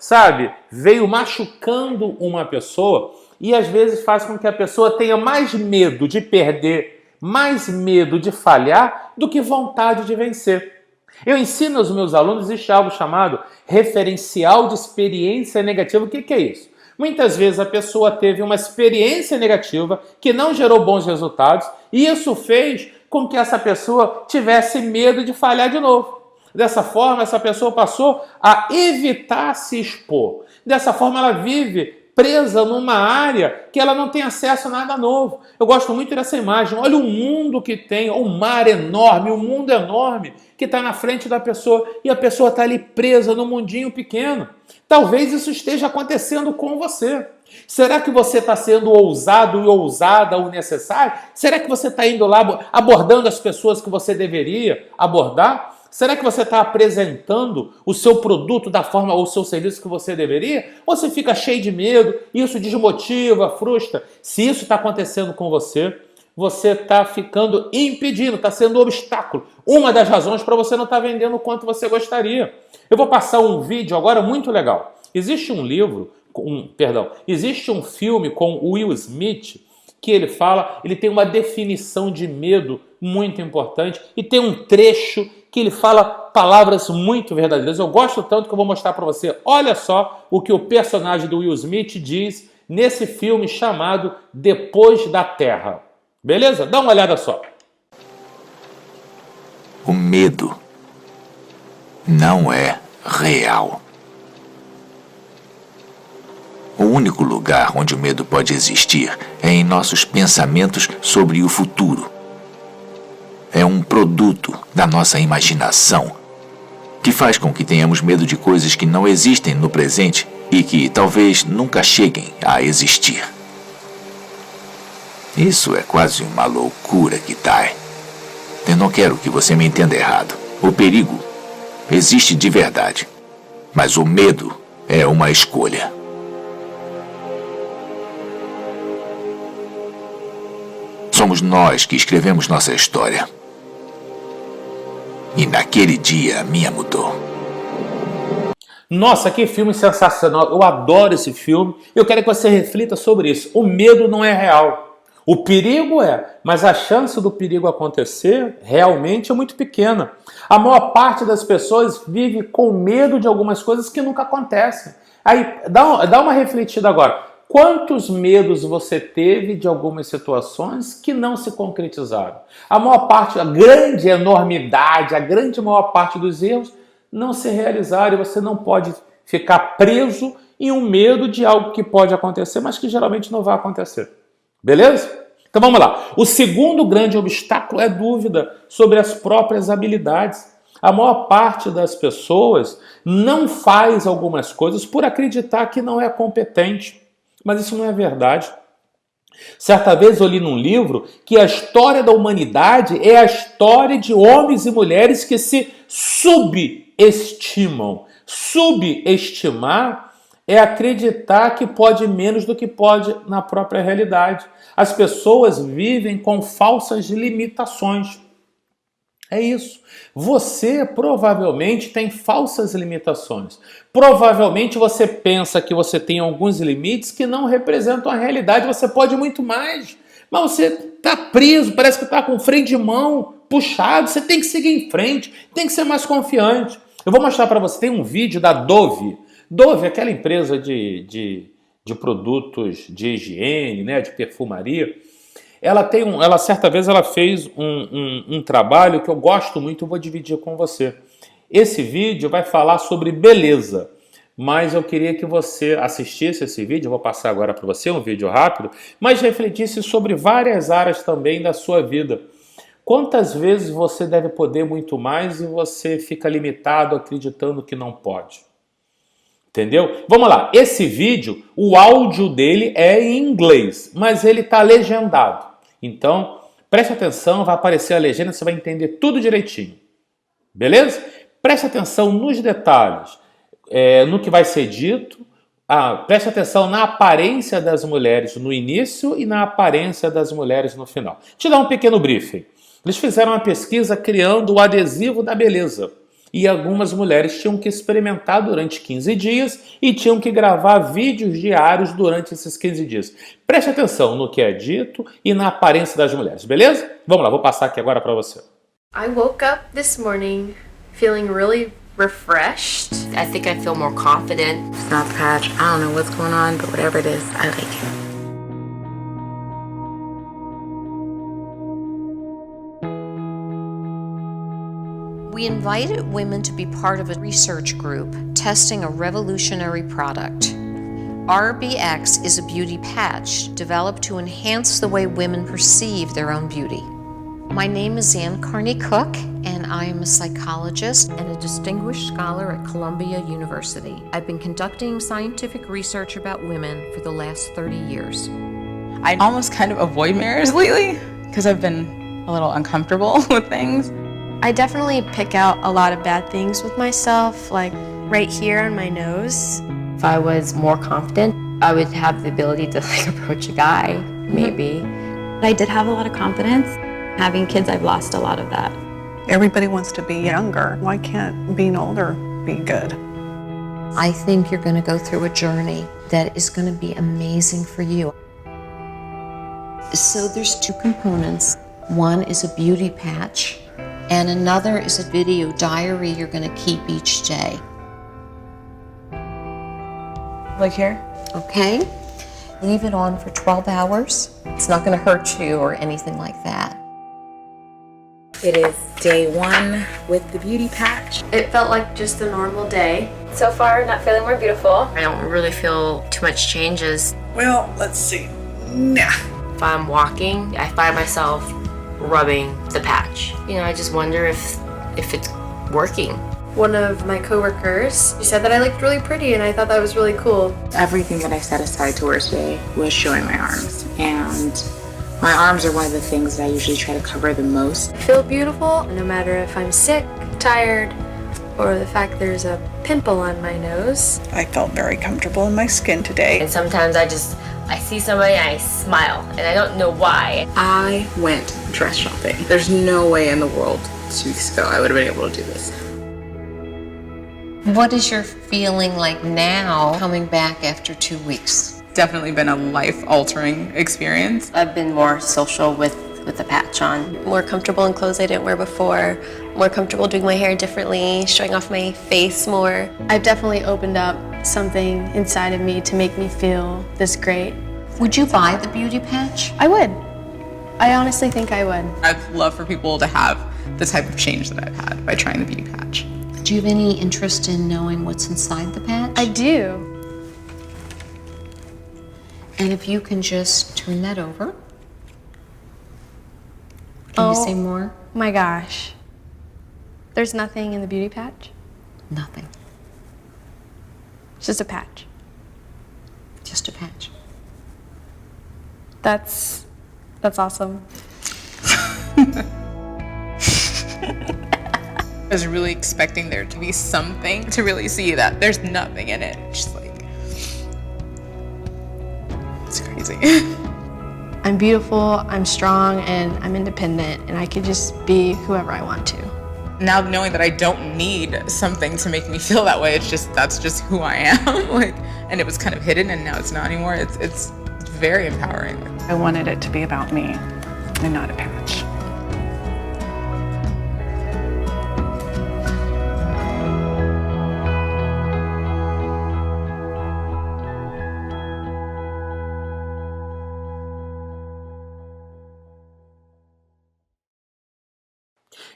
veio machucando uma pessoa e às vezes faz com que a pessoa tenha mais medo de perder, mais medo de falhar do que vontade de vencer. Eu ensino aos meus alunos, existe algo chamado referencial de experiência negativa. O que é isso? Muitas vezes a pessoa teve uma experiência negativa que não gerou bons resultados e isso fez com que essa pessoa tivesse medo de falhar de novo. Dessa forma, essa pessoa passou a evitar se expor. Dessa forma, ela vive presa numa área que ela não tem acesso a nada novo. Eu gosto muito dessa imagem. Olha o mundo que tem, o mar enorme, o mundo enorme que está na frente da pessoa e a pessoa está ali presa no mundinho pequeno. Talvez isso esteja acontecendo com você. Será que você está sendo ousado e ousada o necessário? Será que você está indo lá abordando as pessoas que você deveria abordar? Será que você está apresentando o seu produto da forma ou o seu serviço que você deveria? Ou você fica cheio de medo, isso desmotiva, frustra? Se isso está acontecendo com você, você está ficando impedindo, está sendo um obstáculo. Uma das razões para você não estar vendendo o quanto você gostaria. Eu vou passar um vídeo agora muito legal. Existe um filme com Will Smith que ele tem uma definição de medo muito importante e tem um trecho que ele fala palavras muito verdadeiras. Eu gosto tanto que eu vou mostrar para você. Olha só o que o personagem do Will Smith diz nesse filme chamado Depois da Terra. Beleza? Dá uma olhada só. O medo não é real. O único lugar onde o medo pode existir é em nossos pensamentos sobre o futuro. É um produto da nossa imaginação que faz com que tenhamos medo de coisas que não existem no presente e que talvez nunca cheguem a existir. Isso é quase uma loucura, Kitai. Eu não quero que você me entenda errado. O perigo existe de verdade, mas o medo é uma escolha. Somos nós que escrevemos nossa história. E naquele dia a minha mudou. Nossa, que filme sensacional. Eu adoro esse filme. Eu quero que você reflita sobre isso. O medo não é real. O perigo é, mas a chance do perigo acontecer realmente é muito pequena. A maior parte das pessoas vive com medo de algumas coisas que nunca acontecem. Aí, dá uma refletida agora. Quantos medos você teve de algumas situações que não se concretizaram? A maior parte, a grande enormidade, a grande maior parte dos erros não se realizaram e você não pode ficar preso em um medo de algo que pode acontecer, mas que geralmente não vai acontecer. Beleza? Então vamos lá. O segundo grande obstáculo é dúvida sobre as próprias habilidades. A maior parte das pessoas não faz algumas coisas por acreditar que não é competente. Mas isso não é verdade. Certa vez eu li num livro que a história da humanidade é a história de homens e mulheres que se subestimam. Subestimar é acreditar que pode menos do que pode na própria realidade. As pessoas vivem com falsas limitações. É isso. Você provavelmente tem falsas limitações. Provavelmente você pensa que você tem alguns limites que não representam a realidade. Você pode muito mais. Mas você está preso, parece que está com o freio de mão puxado. Você tem que seguir em frente, tem que ser mais confiante. Eu vou mostrar para você, tem um vídeo da Dove. Dove é aquela empresa de produtos de higiene, né, de perfumaria. Certa vez ela fez um trabalho que eu gosto muito, eu vou dividir com você. Esse vídeo vai falar sobre beleza, mas eu queria que você assistisse esse vídeo, eu vou passar agora para você, um vídeo rápido, mas refletisse sobre várias áreas também da sua vida. Quantas vezes você deve poder muito mais e você fica limitado acreditando que não pode? Entendeu? Vamos lá, esse vídeo, o áudio dele é em inglês, mas ele está legendado. Então, preste atenção, vai aparecer a legenda, você vai entender tudo direitinho. Beleza? Preste atenção nos detalhes, no que vai ser dito. Preste atenção na aparência das mulheres no início e na aparência das mulheres no final. Te dar um pequeno briefing. Eles fizeram uma pesquisa criando o adesivo da beleza. E algumas mulheres tinham que experimentar durante 15 dias e tinham que gravar vídeos diários durante esses 15 dias. Preste atenção no que é dito e na aparência das mulheres, beleza? Vamos lá, vou passar aqui agora para você. I woke up this morning feeling really refreshed. I think I feel more confident. It's not the patch. I don't know what's going on, but whatever it is, I like it. We invited women to be part of a research group testing a revolutionary product. RBX is a beauty patch developed to enhance the way women perceive their own beauty. My name is Ann Carney Cook, and I am a psychologist and a distinguished scholar at Columbia University. I've been conducting scientific research about women for the last 30 years. I almost kind of avoid mirrors lately because I've been a little uncomfortable with things. I definitely pick out a lot of bad things with myself, like right here on my nose. If I was more confident, I would have the ability to approach a guy, maybe. I did have a lot of confidence. Having kids, I've lost a lot of that. Everybody wants to be younger. Why can't being older be good? I think you're going to go through a journey that is going to be amazing for you. So there's two components. One is a beauty patch, and another is a video diary you're going to keep each day. Like here? Okay? Leave it on for 12 hours. It's not going to hurt you or anything like that. It is day 1 with the beauty patch. It felt like just a normal day. So far, not feeling more beautiful. I don't really feel too much changes. Well, let's see. Nah. If I'm walking, I find myself rubbing the patch. I just wonder if it's working. One of my coworkers, she said that I looked really pretty, and I thought that was really cool. Everything that I set aside to wear today was showing my arms, and my arms are one of the things that I usually try to cover the most. I feel beautiful no matter if I'm sick, tired, or the fact there's a pimple on my nose. I felt very comfortable in my skin today. And sometimes I see somebody and I smile, and I don't know why. I went dress shopping. There's no way in the world 2 weeks ago I would have been able to do this. What is your feeling like now coming back after 2 weeks? Definitely been a life-altering experience. I've been more social with the patch on. More comfortable in clothes I didn't wear before, more comfortable doing my hair differently, showing off my face more. I've definitely opened up something inside of me to make me feel this great. Would you buy the beauty patch? I would. I honestly think I would. I'd love for people to have the type of change that I've had by trying the beauty patch. Do you have any interest in knowing what's inside the patch? I do. And if you can just turn that over. Can you say more? My gosh. There's nothing in the beauty patch? Nothing. It's just a patch. Just a patch. That's awesome. I was really expecting there to be something to really see that there's nothing in it. Just like, it's crazy. I'm beautiful, I'm strong, and I'm independent, and I could just be whoever I want to. Now knowing that I don't need something to make me feel that way, that's just who I am. And it was kind of hidden, and now it's not anymore. It's very empowering. I wanted it to be about me and not a patch.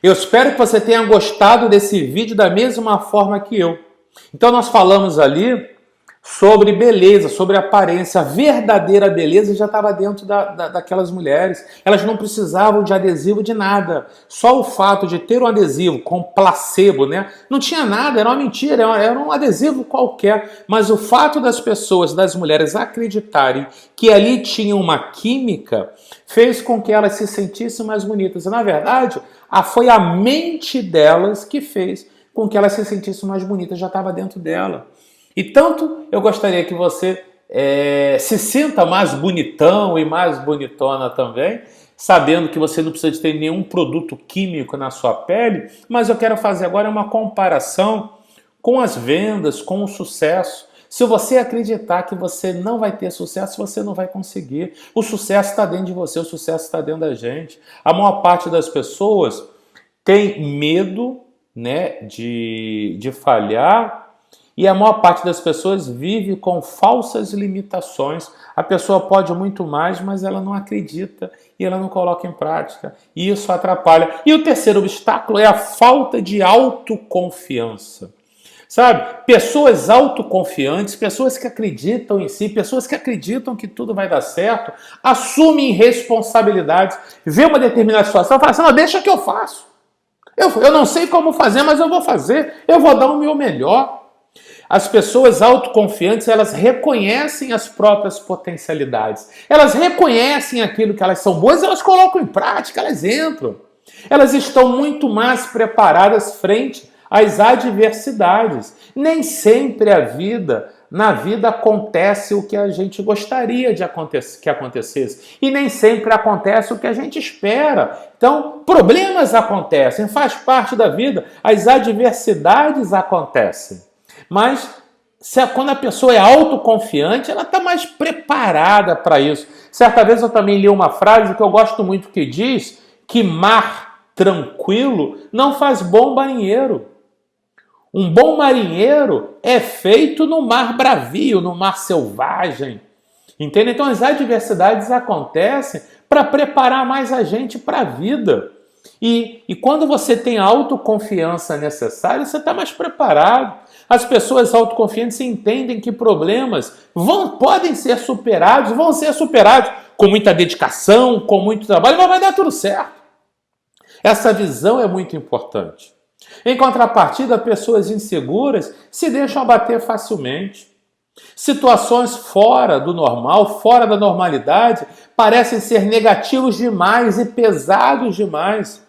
Eu espero que você tenha gostado desse vídeo da mesma forma que eu. Então nós falamos ali sobre beleza, sobre aparência. A verdadeira beleza já estava dentro daquelas mulheres. Elas não precisavam de adesivo de nada. Só o fato de ter um adesivo com placebo, né? Não tinha nada, era uma mentira, era um adesivo qualquer. Mas o fato das pessoas, das mulheres acreditarem que ali tinha uma química, fez com que elas se sentissem mais bonitas. E na verdade, foi a mente delas que fez com que elas se sentissem mais bonitas, já estava dentro dela. E tanto eu gostaria que você se sinta mais bonitão e mais bonitona também, sabendo que você não precisa de ter nenhum produto químico na sua pele, mas eu quero fazer agora uma comparação com as vendas, com o sucesso. Se você acreditar que você não vai ter sucesso, você não vai conseguir. O sucesso está dentro de você, o sucesso está dentro da gente. A maior parte das pessoas tem medo, né, de falhar, e a maior parte das pessoas vive com falsas limitações. A pessoa pode muito mais, mas ela não acredita e ela não coloca em prática. E isso atrapalha. E o terceiro obstáculo é a falta de autoconfiança. Sabe? Pessoas autoconfiantes, pessoas que acreditam em si, pessoas que acreditam que tudo vai dar certo, assumem responsabilidades, vê uma determinada situação e falam assim, não, deixa que eu faço. Eu não sei como fazer, mas eu vou fazer. Eu vou dar o meu melhor. As pessoas autoconfiantes, elas reconhecem as próprias potencialidades. Elas reconhecem aquilo que elas são boas, elas colocam em prática, elas entram. Elas estão muito mais preparadas frente às adversidades. Nem sempre na vida acontece o que a gente gostaria que acontecesse. E nem sempre acontece o que a gente espera. Então, problemas acontecem, faz parte da vida. As adversidades acontecem. Mas quando a pessoa é autoconfiante, ela está mais preparada para isso. Certa vez eu também li uma frase que eu gosto muito que diz que mar tranquilo não faz bom marinheiro. Um bom marinheiro é feito no mar bravio, no mar selvagem. Entende? Então as adversidades acontecem para preparar mais a gente para a vida. E quando você tem a autoconfiança necessária, você está mais preparado. As pessoas autoconfiantes entendem que problemas podem ser superados, vão ser superados com muita dedicação, com muito trabalho, mas vai dar tudo certo. Essa visão é muito importante. Em contrapartida, pessoas inseguras se deixam abater facilmente. Situações fora do normal, fora da normalidade, parecem ser negativos demais e pesados demais.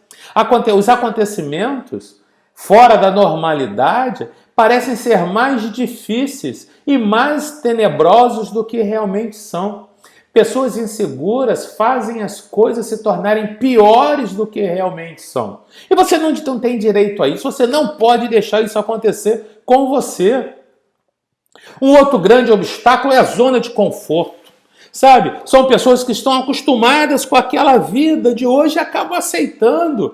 Os acontecimentos fora da normalidade parecem ser mais difíceis e mais tenebrosos do que realmente são. Pessoas inseguras fazem as coisas se tornarem piores do que realmente são. E você não tem direito a isso, você não pode deixar isso acontecer com você. Um outro grande obstáculo é a zona de conforto. Sabe? São pessoas que estão acostumadas com aquela vida de hoje e acabam aceitando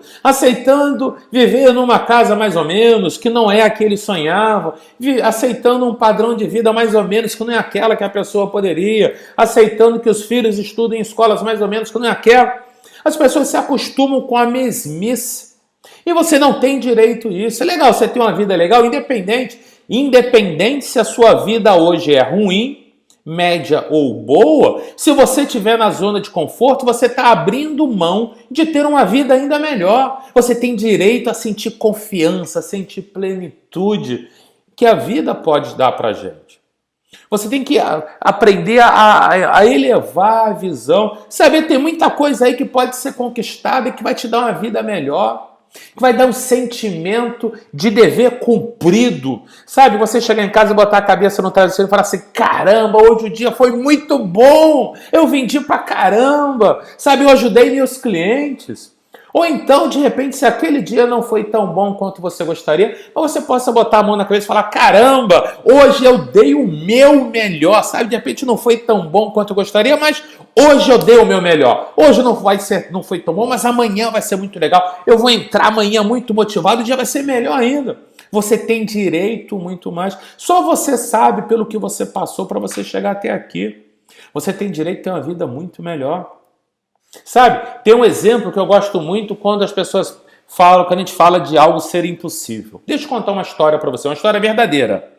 viver numa casa mais ou menos, que não é a que eles sonhavam, aceitando um padrão de vida mais ou menos, que não é aquela que a pessoa poderia, aceitando que os filhos estudem em escolas mais ou menos, que não é aquela. As pessoas se acostumam com a mesmice. E você não tem direito a isso. É legal você ter uma vida legal, independente se a sua vida hoje é ruim, média ou boa, se você estiver na zona de conforto, você está abrindo mão de ter uma vida ainda melhor. Você tem direito a sentir confiança, a sentir plenitude que a vida pode dar para a gente. Você tem que aprender a elevar a visão. Sabe, tem muita coisa aí que pode ser conquistada e que vai te dar uma vida melhor, que vai dar um sentimento de dever cumprido. Sabe, você chegar em casa e botar a cabeça no travesseiro e falar assim: caramba, hoje o dia foi muito bom, eu vendi pra caramba, sabe, eu ajudei meus clientes. Ou então, de repente, se aquele dia não foi tão bom quanto você gostaria, mas você possa botar a mão na cabeça e falar: caramba, hoje eu dei o meu melhor, sabe? De repente não foi tão bom quanto eu gostaria, mas hoje eu dei o meu melhor. Hoje não foi tão bom, mas amanhã vai ser muito legal. Eu vou entrar amanhã muito motivado, o dia vai ser melhor ainda. Você tem direito muito mais. Só você sabe pelo que você passou para você chegar até aqui. Você tem direito a ter uma vida muito melhor. Sabe, tem um exemplo que eu gosto muito quando as pessoas falam, quando a gente fala de algo ser impossível. Deixa eu contar uma história para você, uma história verdadeira.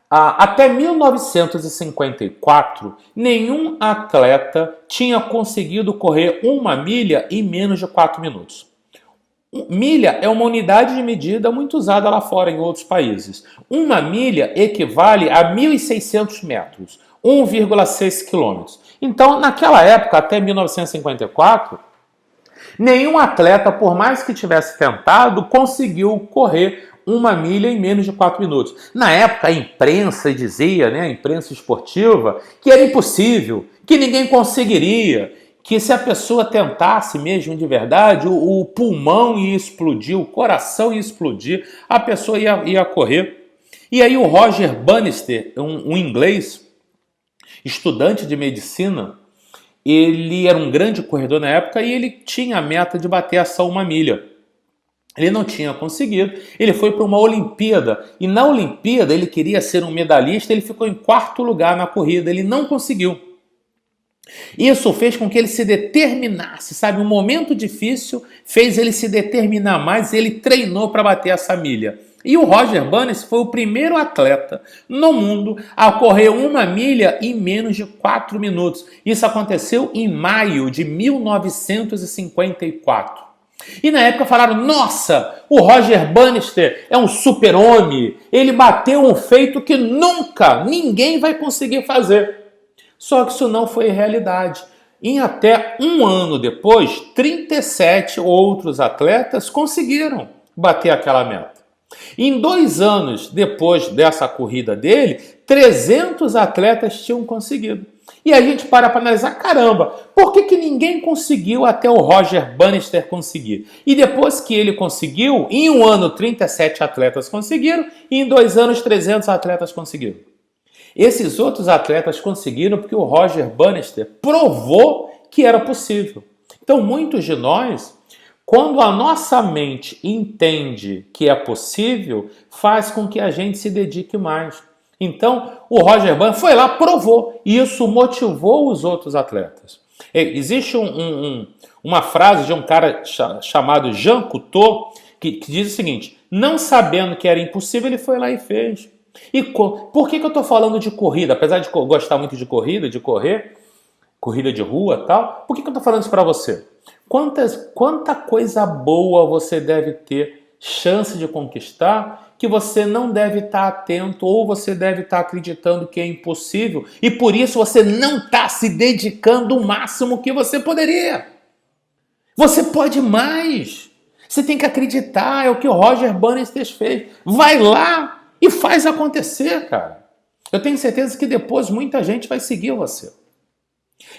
Até 1954, nenhum atleta tinha conseguido correr 1 milha em menos de 4 minutos. Milha é uma unidade de medida muito usada lá fora em outros países. 1 milha equivale a 1.600 metros, 1,6 quilômetros. Então, naquela época, até 1954, nenhum atleta, por mais que tivesse tentado, conseguiu correr 1 milha em menos de 4 minutos. Na época, a imprensa dizia, a imprensa esportiva, que era impossível, que ninguém conseguiria, que se a pessoa tentasse mesmo de verdade, o pulmão ia explodir, o coração ia explodir, a pessoa ia correr. E aí o Roger Bannister, um inglês, estudante de medicina, ele era um grande corredor na época e ele tinha a meta de bater essa 1 milha. Ele não tinha conseguido, ele foi para uma Olimpíada e na Olimpíada ele queria ser um medalhista, ele ficou em 4º lugar na corrida, ele não conseguiu. Isso fez com que ele se determinasse, sabe, um momento difícil fez ele se determinar mais, ele treinou para bater essa milha. E o Roger Bannister foi o primeiro atleta no mundo a correr 1 milha em menos de 4 minutos. Isso aconteceu em maio de 1954. E na época falaram: nossa, o Roger Bannister é um super-homem, ele bateu um feito que nunca ninguém vai conseguir fazer. Só que isso não foi realidade. Em até 1 ano depois, 37 outros atletas conseguiram bater aquela meta. Em 2 anos depois dessa corrida dele, 300 atletas tinham conseguido. E a gente para analisar: caramba, por que ninguém conseguiu até o Roger Bannister conseguir? E depois que ele conseguiu, em 1 ano 37 atletas conseguiram, e em 2 anos 300 atletas conseguiram. Esses outros atletas conseguiram porque o Roger Bannister provou que era possível. Então muitos de nós, quando a nossa mente entende que é possível, faz com que a gente se dedique mais. Então, o Roger Bannister foi lá, provou, e isso motivou os outros atletas. Existe uma frase de um cara chamado Jean Cousteau que diz o seguinte: não sabendo que era impossível, ele foi lá e fez. E por que eu estou falando de corrida? Apesar de gostar muito de corrida, de correr, corrida de rua e tal, por que eu estou falando isso para você? Quanta coisa boa você deve ter chance de conquistar que você não deve estar atento ou você deve estar acreditando que é impossível e por isso você não está se dedicando o máximo que você poderia. Você pode mais. Você tem que acreditar, é o que o Roger Bannister fez. Vai lá e faz acontecer, cara. Eu tenho certeza que depois muita gente vai seguir você.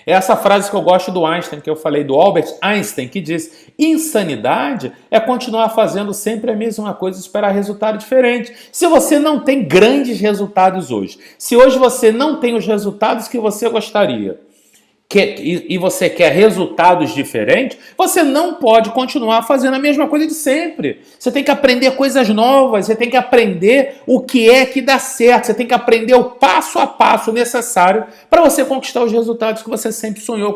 É essa frase que eu gosto do Einstein, que eu falei, do Albert Einstein, que diz: insanidade é continuar fazendo sempre a mesma coisa e esperar resultado diferente. Se você não tem grandes resultados hoje, se hoje você não tem os resultados que você gostaria, e você quer resultados diferentes, você não pode continuar fazendo a mesma coisa de sempre. Você tem que aprender coisas novas, você tem que aprender o que é que dá certo, você tem que aprender o passo a passo necessário para você conquistar os resultados que você sempre sonhou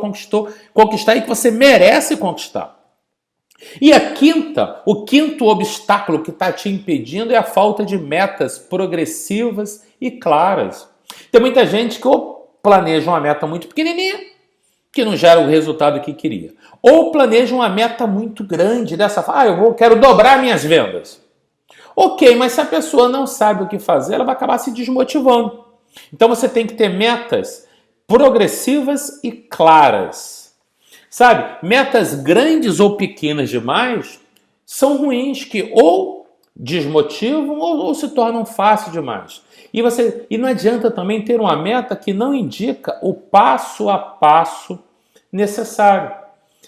conquistar e que você merece conquistar. E o quinto obstáculo que está te impedindo é a falta de metas progressivas e claras. Tem muita gente que ou planeja uma meta muito pequenininha, que não gera o resultado que queria. Ou planeja uma meta muito grande, quero dobrar minhas vendas. Ok, mas se a pessoa não sabe o que fazer, ela vai acabar se desmotivando. Então você tem que ter metas progressivas e claras. Sabe, metas grandes ou pequenas demais são ruins, que ou desmotivam ou se tornam fáceis demais. E não adianta também ter uma meta que não indica o passo a passo necessário.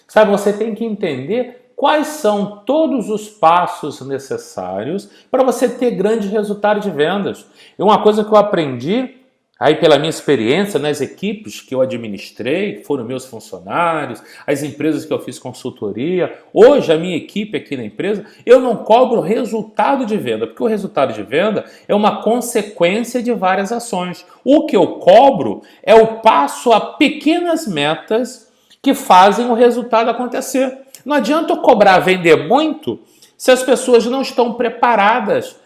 Sabe, você tem que entender quais são todos os passos necessários para você ter grandes resultados de vendas. E uma coisa que eu aprendi aí pela minha experiência nas equipes que eu administrei, que foram meus funcionários, as empresas que eu fiz consultoria, hoje a minha equipe aqui na empresa, eu não cobro resultado de venda, porque o resultado de venda é uma consequência de várias ações. O que eu cobro é o passo a pequenas metas que fazem o resultado acontecer. Não adianta eu cobrar vender muito se as pessoas não estão preparadas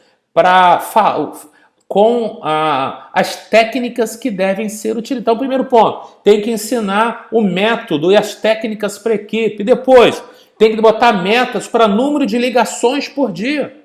com as técnicas que devem ser utilizadas. Então, primeiro ponto, tem que ensinar o método e as técnicas para a equipe. Depois, tem que botar metas para número de ligações por dia.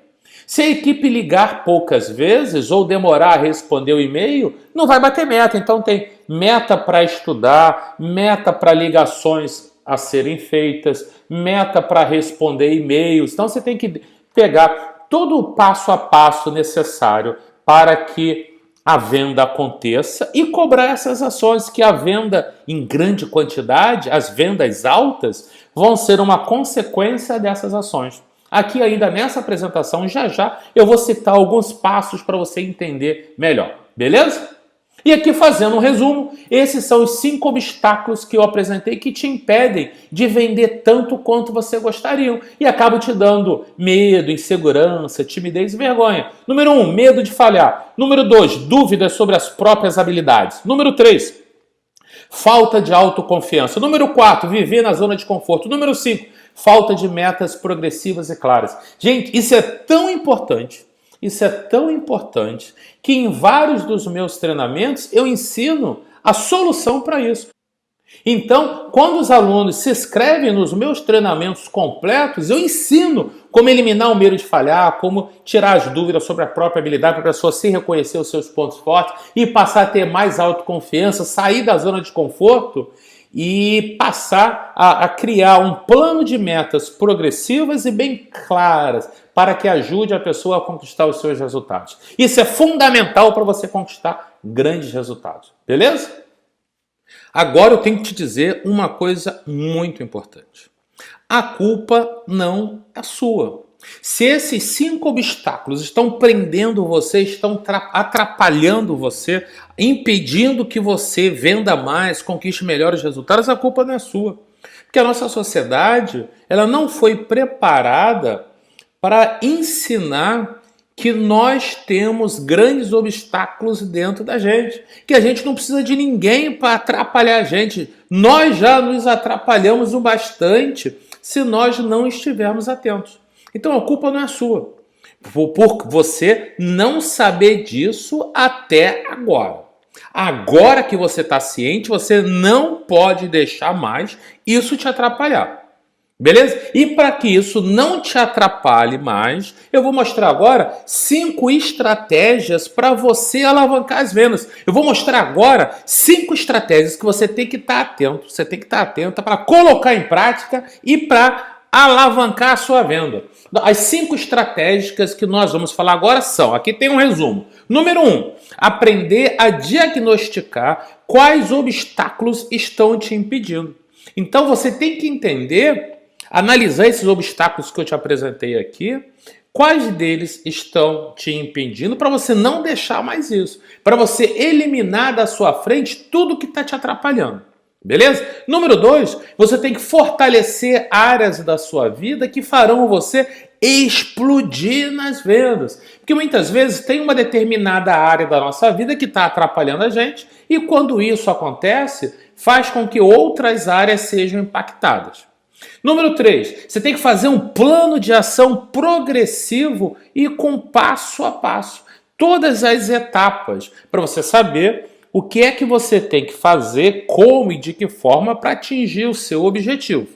Se a equipe ligar poucas vezes ou demorar a responder o e-mail, não vai bater meta. Então, tem meta para estudar, meta para ligações a serem feitas, meta para responder e-mails. Então, você tem que pegar todo o passo a passo necessário para que a venda aconteça e cobrar essas ações, que a venda em grande quantidade, as vendas altas, vão ser uma consequência dessas ações. Aqui ainda nessa apresentação, já eu vou citar alguns passos para você entender melhor, beleza? E aqui fazendo um resumo, esses são os 5 obstáculos que eu apresentei que te impedem de vender tanto quanto você gostaria e acabam te dando medo, insegurança, timidez e vergonha. Número 1, medo de falhar. Número 2, dúvidas sobre as próprias habilidades. Número 3, falta de autoconfiança. Número 4, viver na zona de conforto. Número 5, falta de metas progressivas e claras. Gente, isso é tão importante que em vários dos meus treinamentos eu ensino a solução para isso. Então, quando os alunos se inscrevem nos meus treinamentos completos, eu ensino como eliminar o medo de falhar, como tirar as dúvidas sobre a própria habilidade para a pessoa se reconhecer os seus pontos fortes e passar a ter mais autoconfiança, sair da zona de conforto e passar a criar um plano de metas progressivas e bem claras para que ajude a pessoa a conquistar os seus resultados. Isso é fundamental para você conquistar grandes resultados, beleza? Agora eu tenho que te dizer uma coisa muito importante. A culpa não é sua. Se esses 5 obstáculos estão prendendo você, estão atrapalhando você, impedindo que você venda mais, conquiste melhores resultados, a culpa não é sua. Porque a nossa sociedade, ela não foi preparada para ensinar que nós temos grandes obstáculos dentro da gente, que a gente não precisa de ninguém para atrapalhar a gente. Nós já nos atrapalhamos o bastante se nós não estivermos atentos. Então a culpa não é sua, por você não saber disso até agora. Agora que você está ciente, você não pode deixar mais isso te atrapalhar. Beleza? E para que isso não te atrapalhe mais, eu vou mostrar agora 5 estratégias para você alavancar as vendas. Eu vou mostrar agora 5 estratégias que você tem que estar atento, você tem que estar atenta para colocar em prática e para alavancar a sua venda. As 5 estratégicas que nós vamos falar agora são, aqui tem um resumo. Número 1, aprender a diagnosticar quais obstáculos estão te impedindo. Então você tem que entender, analisar esses obstáculos que eu te apresentei aqui, quais deles estão te impedindo para você não deixar mais isso, para você eliminar da sua frente tudo que está te atrapalhando. Beleza? Número 2, você tem que fortalecer áreas da sua vida que farão você explodir nas vendas. Porque muitas vezes tem uma determinada área da nossa vida que está atrapalhando a gente e quando isso acontece, faz com que outras áreas sejam impactadas. Número 3, você tem que fazer um plano de ação progressivo e com passo a passo. Todas as etapas para você saber o que é que você tem que fazer, como e de que forma para atingir o seu objetivo.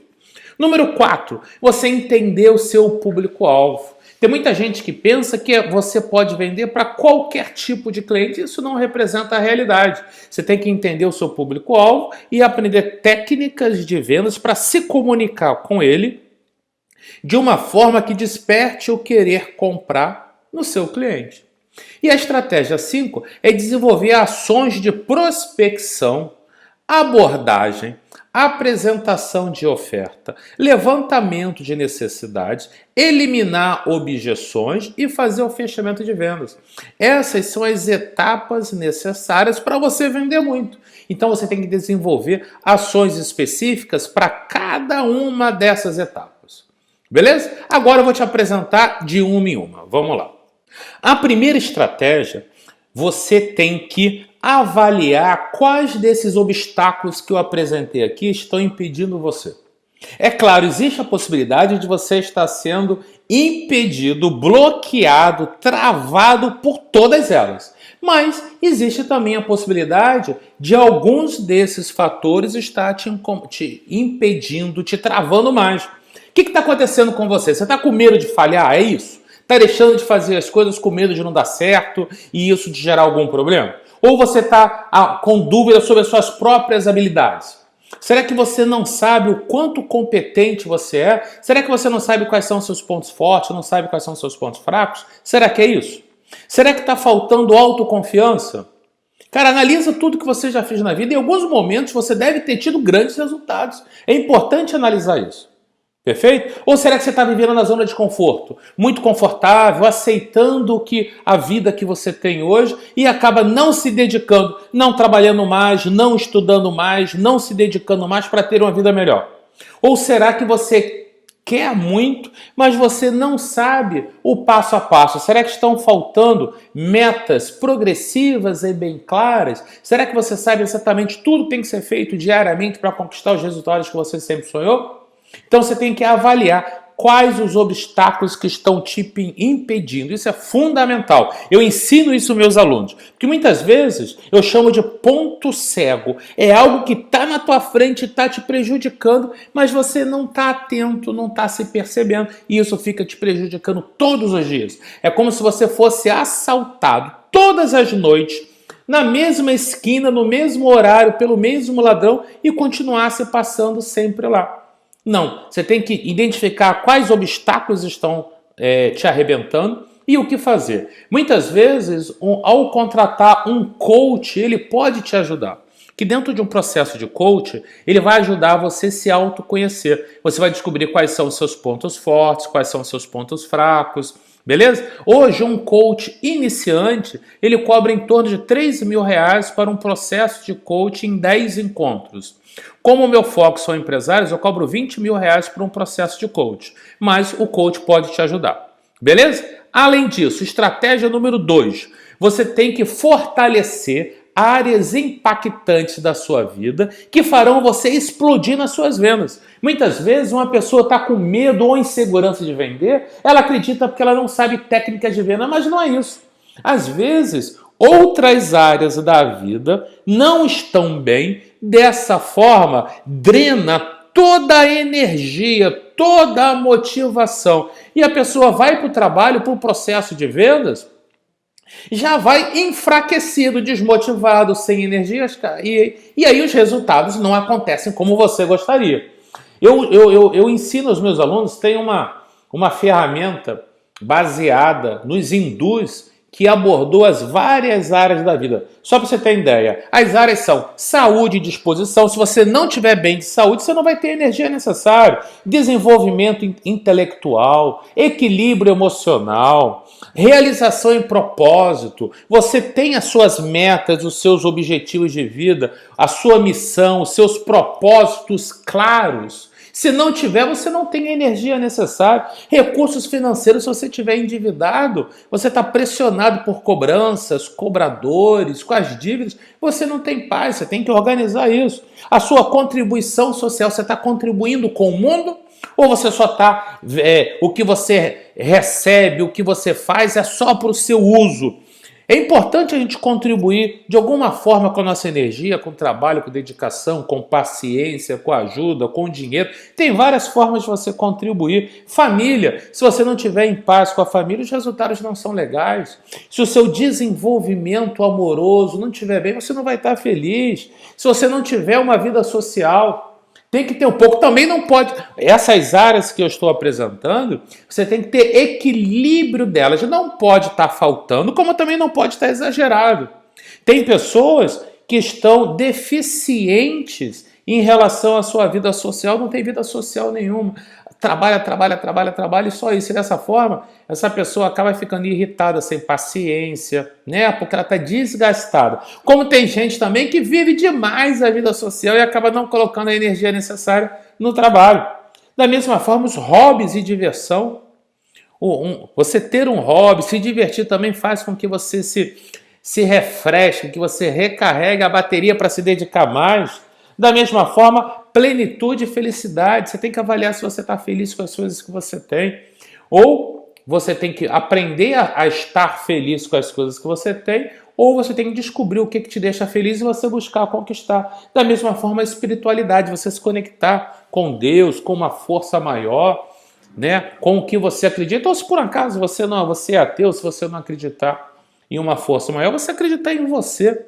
Número 4, você entender o seu público-alvo. Tem muita gente que pensa que você pode vender para qualquer tipo de cliente. Isso não representa a realidade. Você tem que entender o seu público-alvo e aprender técnicas de vendas para se comunicar com ele de uma forma que desperte o querer comprar no seu cliente. E a estratégia 5 é desenvolver ações de prospecção, abordagem, apresentação de oferta, levantamento de necessidades, eliminar objeções e fazer o fechamento de vendas. Essas são as etapas necessárias para você vender muito. Então você tem que desenvolver ações específicas para cada uma dessas etapas. Beleza? Agora eu vou te apresentar de uma em uma. Vamos lá. A primeira estratégia, você tem que avaliar quais desses obstáculos que eu apresentei aqui estão impedindo você. É claro, existe a possibilidade de você estar sendo impedido, bloqueado, travado por todas elas. Mas existe também a possibilidade de alguns desses fatores estar te impedindo, te travando mais. O que está acontecendo com você? Você está com medo de falhar? É isso? Está deixando de fazer as coisas com medo de não dar certo e isso te gerar algum problema? Ou você está com dúvida sobre as suas próprias habilidades? Será que você não sabe o quanto competente você é? Será que você não sabe quais são os seus pontos fortes, não sabe quais são os seus pontos fracos? Será que é isso? Será que está faltando autoconfiança? Cara, analisa tudo que você já fez na vida. Em alguns momentos você deve ter tido grandes resultados. É importante analisar isso. Perfeito? Ou será que você está vivendo na zona de conforto? Muito confortável, aceitando a vida que você tem hoje e acaba não se dedicando, não trabalhando mais, não estudando mais, não se dedicando mais para ter uma vida melhor? Ou será que você quer muito, mas você não sabe o passo a passo? Será que estão faltando metas progressivas e bem claras? Será que você sabe exatamente tudo que tem que ser feito diariamente para conquistar os resultados que você sempre sonhou? Então você tem que avaliar quais os obstáculos que estão te impedindo. Isso é fundamental. Eu ensino isso aos meus alunos. Porque muitas vezes eu chamo de ponto cego. É algo que está na tua frente, está te prejudicando, mas você não está atento, não está se percebendo. E isso fica te prejudicando todos os dias. É como se você fosse assaltado todas as noites, na mesma esquina, no mesmo horário, pelo mesmo ladrão e continuasse passando sempre lá. Não, você tem que identificar quais obstáculos estão te arrebentando e o que fazer. Muitas vezes, ao contratar um coach, ele pode te ajudar. Que dentro de um processo de coach, ele vai ajudar você a se autoconhecer. Você vai descobrir quais são os seus pontos fortes, quais são os seus pontos fracos. Beleza? Hoje, um coach iniciante, ele cobra em torno de R$3.000 para um processo de coaching em 10 encontros. Como o meu foco são empresários, eu cobro R$20.000 por um processo de coach. Mas o coach pode te ajudar. Beleza? Além disso, estratégia número 2. Você tem que fortalecer áreas impactantes da sua vida que farão você explodir nas suas vendas. Muitas vezes uma pessoa está com medo ou insegurança de vender, ela acredita porque ela não sabe técnicas de venda, mas não é isso. Às vezes, outras áreas da vida não estão bem, dessa forma drena toda a energia, toda a motivação. E a pessoa vai para o trabalho, para o processo de vendas, já vai enfraquecido, desmotivado, sem energia, e aí os resultados não acontecem como você gostaria. Eu ensino aos meus alunos, tem uma ferramenta baseada nos hindus que abordou as várias áreas da vida. Só para você ter ideia, as áreas são saúde e disposição. Se você não tiver bem de saúde, você não vai ter a energia necessária. Desenvolvimento intelectual, equilíbrio emocional, realização e propósito. Você tem as suas metas, os seus objetivos de vida, a sua missão, os seus propósitos claros. Se não tiver, você não tem a energia necessária. Recursos financeiros, se você estiver endividado, você está pressionado por cobranças, cobradores, com as dívidas, você não tem paz, você tem que organizar isso. A sua contribuição social, você está contribuindo com o mundo? Ou você só está... o que você recebe, o que você faz é só para o seu uso? É importante a gente contribuir de alguma forma com a nossa energia, com trabalho, com dedicação, com paciência, com ajuda, com dinheiro. Tem várias formas de você contribuir. Família, se você não estiver em paz com a família, os resultados não são legais. Se o seu desenvolvimento amoroso não estiver bem, você não vai estar feliz. Se você não tiver uma vida social, tem que ter um pouco. Também não pode... Essas áreas que eu estou apresentando, você tem que ter equilíbrio delas. Não pode estar faltando, como também não pode estar exagerado. Tem pessoas que estão deficientes em relação à sua vida social, não tem vida social nenhuma. Trabalha e só isso. E dessa forma, essa pessoa acaba ficando irritada, sem paciência, né? Porque ela está desgastada. Como tem gente também que vive demais a vida social e acaba não colocando a energia necessária no trabalho. Da mesma forma, os hobbies e diversão. Você ter um hobby, se divertir também faz com que você se refresque, que você recarregue a bateria para se dedicar mais. Da mesma forma, plenitude e felicidade. Você tem que avaliar se você está feliz com as coisas que você tem. Ou você tem que aprender a estar feliz com as coisas que você tem. Ou você tem que descobrir o que te deixa feliz e você buscar conquistar. Da mesma forma, a espiritualidade. Você se conectar com Deus, com uma força maior, né? Com o que você acredita. Ou se por acaso você é ateu, se você não acreditar em uma força maior, você acreditar em você.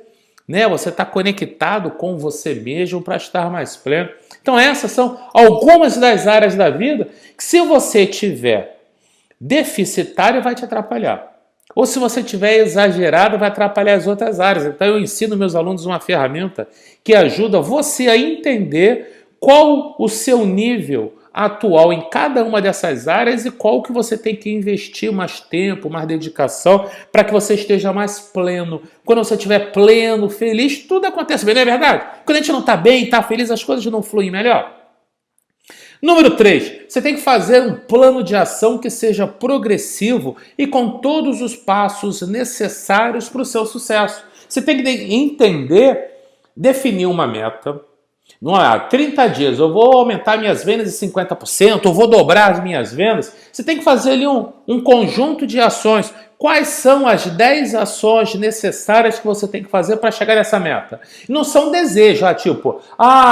Né? Você está conectado com você mesmo para estar mais pleno. Então essas são algumas das áreas da vida que, se você tiver deficitário, vai te atrapalhar. Ou se você tiver exagerado, vai atrapalhar as outras áreas. Então eu ensino meus alunos uma ferramenta que ajuda você a entender qual o seu nível atual em cada uma dessas áreas e qual que você tem que investir mais tempo, mais dedicação, para que você esteja mais pleno. Quando você estiver pleno, feliz, tudo acontece bem, não é verdade? Quando a gente não está bem, está feliz, as coisas não fluem melhor. Número 3, você tem que fazer um plano de ação que seja progressivo e com todos os passos necessários para o seu sucesso. Você tem que entender, definir uma meta. Não é 30 dias, eu vou aumentar minhas vendas em 50%, eu vou dobrar as minhas vendas. Você tem que fazer ali um conjunto de ações. Quais são as 10 ações necessárias que você tem que fazer para chegar nessa meta? Não são desejos, tipo,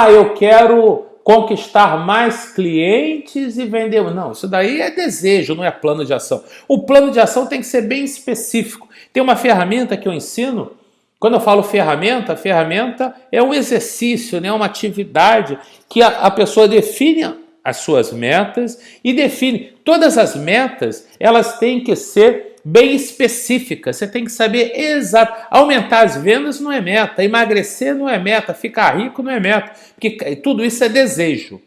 eu quero conquistar mais clientes e vender. Não, isso daí é desejo, não é plano de ação. O plano de ação tem que ser bem específico. Tem uma ferramenta que eu ensino. Quando eu falo ferramenta, a ferramenta é um exercício, né? Uma atividade que a pessoa define as suas metas e define. Todas as metas, elas têm que ser bem específicas. Você tem que saber exato. Aumentar as vendas não é meta, emagrecer não é meta, ficar rico não é meta, porque tudo isso é desejo.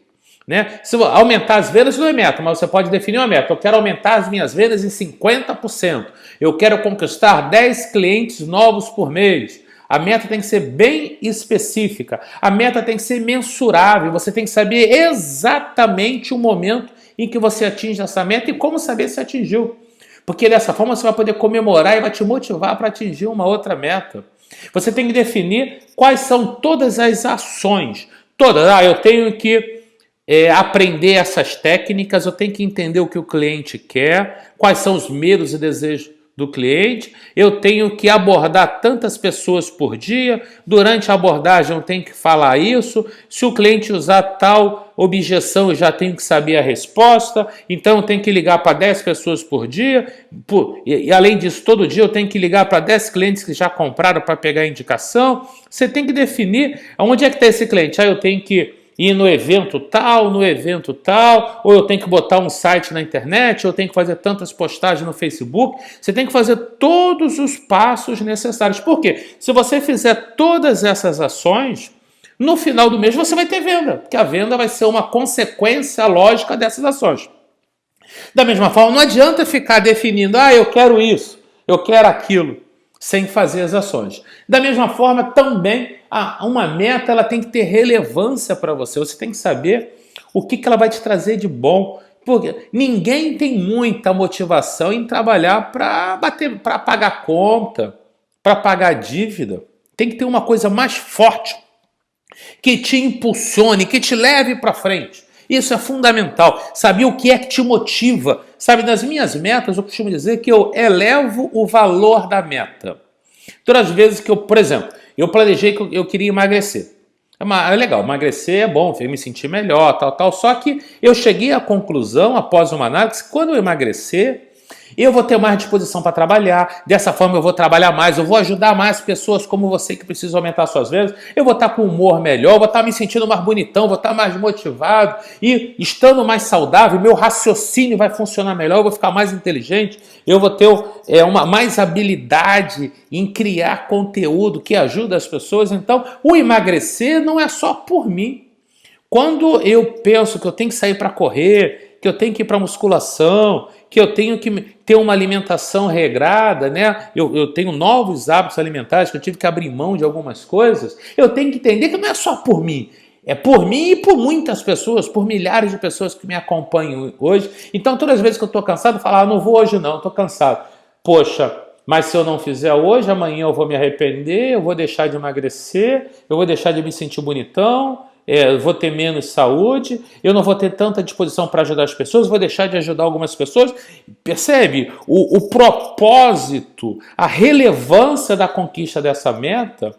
Né? Se aumentar as vendas não é meta, mas você pode definir uma meta. Eu quero aumentar as minhas vendas em 50%. Eu quero conquistar 10 clientes novos por mês. A meta tem que ser bem específica. A meta tem que ser mensurável. Você tem que saber exatamente o momento em que você atinge essa meta e como saber se atingiu. Porque dessa forma você vai poder comemorar e vai te motivar para atingir uma outra meta. Você tem que definir quais são todas as ações. Todas. Eu tenho que aprender essas técnicas, eu tenho que entender o que o cliente quer, quais são os medos e desejos do cliente, eu tenho que abordar tantas pessoas por dia, durante a abordagem eu tenho que falar isso, se o cliente usar tal objeção eu já tenho que saber a resposta, então eu tenho que ligar para 10 pessoas por dia, e além disso, todo dia eu tenho que ligar para 10 clientes que já compraram para pegar a indicação. Você tem que definir onde é que está esse cliente. Eu tenho que ir no evento tal, ou eu tenho que botar um site na internet, ou eu tenho que fazer tantas postagens no Facebook. Você tem que fazer todos os passos necessários. Por quê? Se você fizer todas essas ações, no final do mês você vai ter venda, porque a venda vai ser uma consequência lógica dessas ações. Da mesma forma, não adianta ficar definindo, eu quero isso, eu quero aquilo, sem fazer as ações. Da mesma forma, também, uma meta ela tem que ter relevância para você. Você tem que saber o que ela vai te trazer de bom. Porque ninguém tem muita motivação em trabalhar para pagar conta, para pagar dívida. Tem que ter uma coisa mais forte, que te impulsione, que te leve para frente. Isso é fundamental. Saber o que é que te motiva. Sabe, nas minhas metas, eu costumo dizer que eu elevo o valor da meta. Todas as vezes que por exemplo, eu planejei que eu queria emagrecer. É legal, emagrecer é bom, me sentir melhor, tal. Só que eu cheguei à conclusão, após uma análise, que quando eu emagrecer, eu vou ter mais disposição para trabalhar, dessa forma eu vou trabalhar mais, eu vou ajudar mais pessoas como você que precisam aumentar suas vendas, eu vou estar com humor melhor, vou estar me sentindo mais bonitão, vou estar mais motivado e estando mais saudável, meu raciocínio vai funcionar melhor, eu vou ficar mais inteligente, eu vou ter mais habilidade em criar conteúdo que ajuda as pessoas. Então, o emagrecer não é só por mim. Quando eu penso que eu tenho que sair para correr, que eu tenho que ir para musculação, que eu tenho que ter uma alimentação regrada, né? Eu tenho novos hábitos alimentares, que eu tive que abrir mão de algumas coisas, eu tenho que entender que não é só por mim. É por mim e por muitas pessoas, por milhares de pessoas que me acompanham hoje. Então, todas as vezes que eu estou cansado, eu falo, não vou hoje não, estou cansado. Poxa, mas se eu não fizer hoje, amanhã eu vou me arrepender, eu vou deixar de emagrecer, eu vou deixar de me sentir bonitão, eu vou ter menos saúde, eu não vou ter tanta disposição para ajudar as pessoas, vou deixar de ajudar algumas pessoas. Percebe? O propósito, a relevância da conquista dessa meta,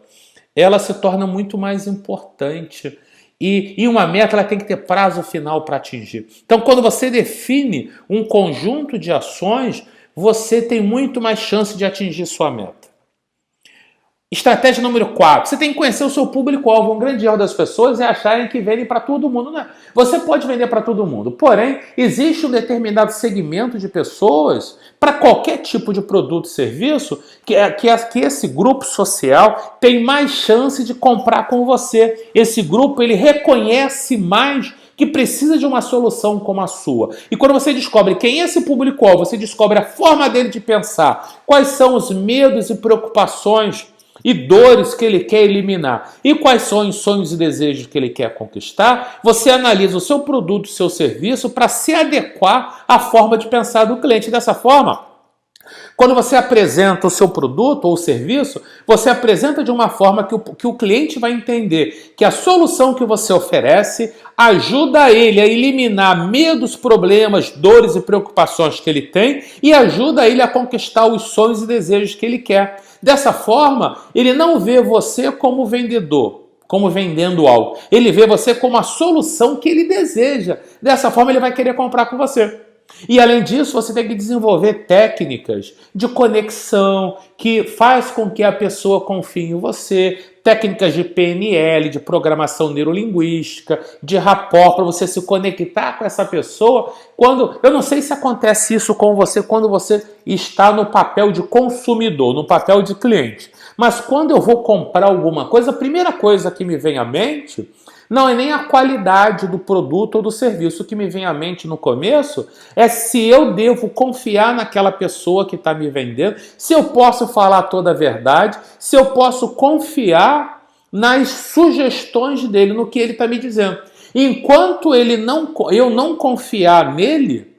ela se torna muito mais importante. E uma meta ela tem que ter prazo final para atingir. Então, quando você define um conjunto de ações, você tem muito mais chance de atingir sua meta. Estratégia número 4. Você tem que conhecer o seu público-alvo. Um grande erro das pessoas é acharem que vendem para todo mundo. Não. Você pode vender para todo mundo. Porém, existe um determinado segmento de pessoas, para qualquer tipo de produto e serviço, que esse grupo social tem mais chance de comprar com você. Esse grupo ele reconhece mais que precisa de uma solução como a sua. E quando você descobre quem é esse público-alvo, você descobre a forma dele de pensar, quais são os medos e preocupações e dores que ele quer eliminar e quais são os sonhos e desejos que ele quer conquistar, você analisa o seu produto, o seu serviço para se adequar à forma de pensar do cliente. Dessa forma, quando você apresenta o seu produto ou serviço, você apresenta de uma forma que o cliente vai entender que a solução que você oferece ajuda ele a eliminar medos, problemas, dores e preocupações que ele tem e ajuda ele a conquistar os sonhos e desejos que ele quer. Dessa forma, ele não vê você como vendedor, como vendendo algo. Ele vê você como a solução que ele deseja. Dessa forma, ele vai querer comprar com você. E além disso, você tem que desenvolver técnicas de conexão que faz com que a pessoa confie em você, técnicas de PNL, de programação neurolinguística, de rapport, para você se conectar com essa pessoa. Eu não sei se acontece isso com você quando você está no papel de consumidor, no papel de cliente. Mas quando eu vou comprar alguma coisa, a primeira coisa que me vem à mente não é nem a qualidade do produto ou do serviço. O que me vem à mente no começo é se eu devo confiar naquela pessoa que está me vendendo, se eu posso falar toda a verdade, se eu posso confiar nas sugestões dele, no que ele está me dizendo. Enquanto eu não confiar nele,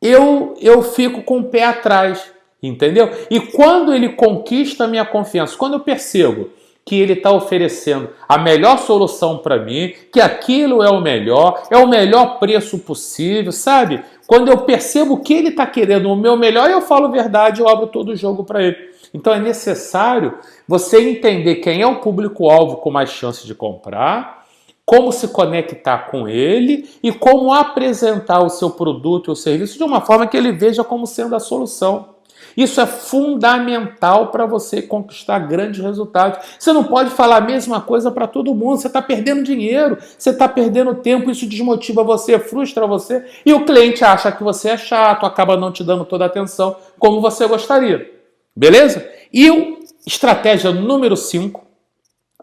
eu fico com o pé atrás, entendeu? E quando ele conquista a minha confiança, quando eu percebo que ele está oferecendo a melhor solução para mim, que aquilo é o melhor preço possível, sabe? Quando eu percebo que ele está querendo o meu melhor, eu falo verdade, eu abro todo o jogo para ele. Então é necessário você entender quem é o público-alvo com mais chance de comprar, como se conectar com ele e como apresentar o seu produto ou serviço de uma forma que ele veja como sendo a solução. Isso é fundamental para você conquistar grandes resultados. Você não pode falar a mesma coisa para todo mundo. Você está perdendo dinheiro, você está perdendo tempo, isso desmotiva você, frustra você, e o cliente acha que você é chato, acaba não te dando toda a atenção como você gostaria. Beleza? E estratégia número 5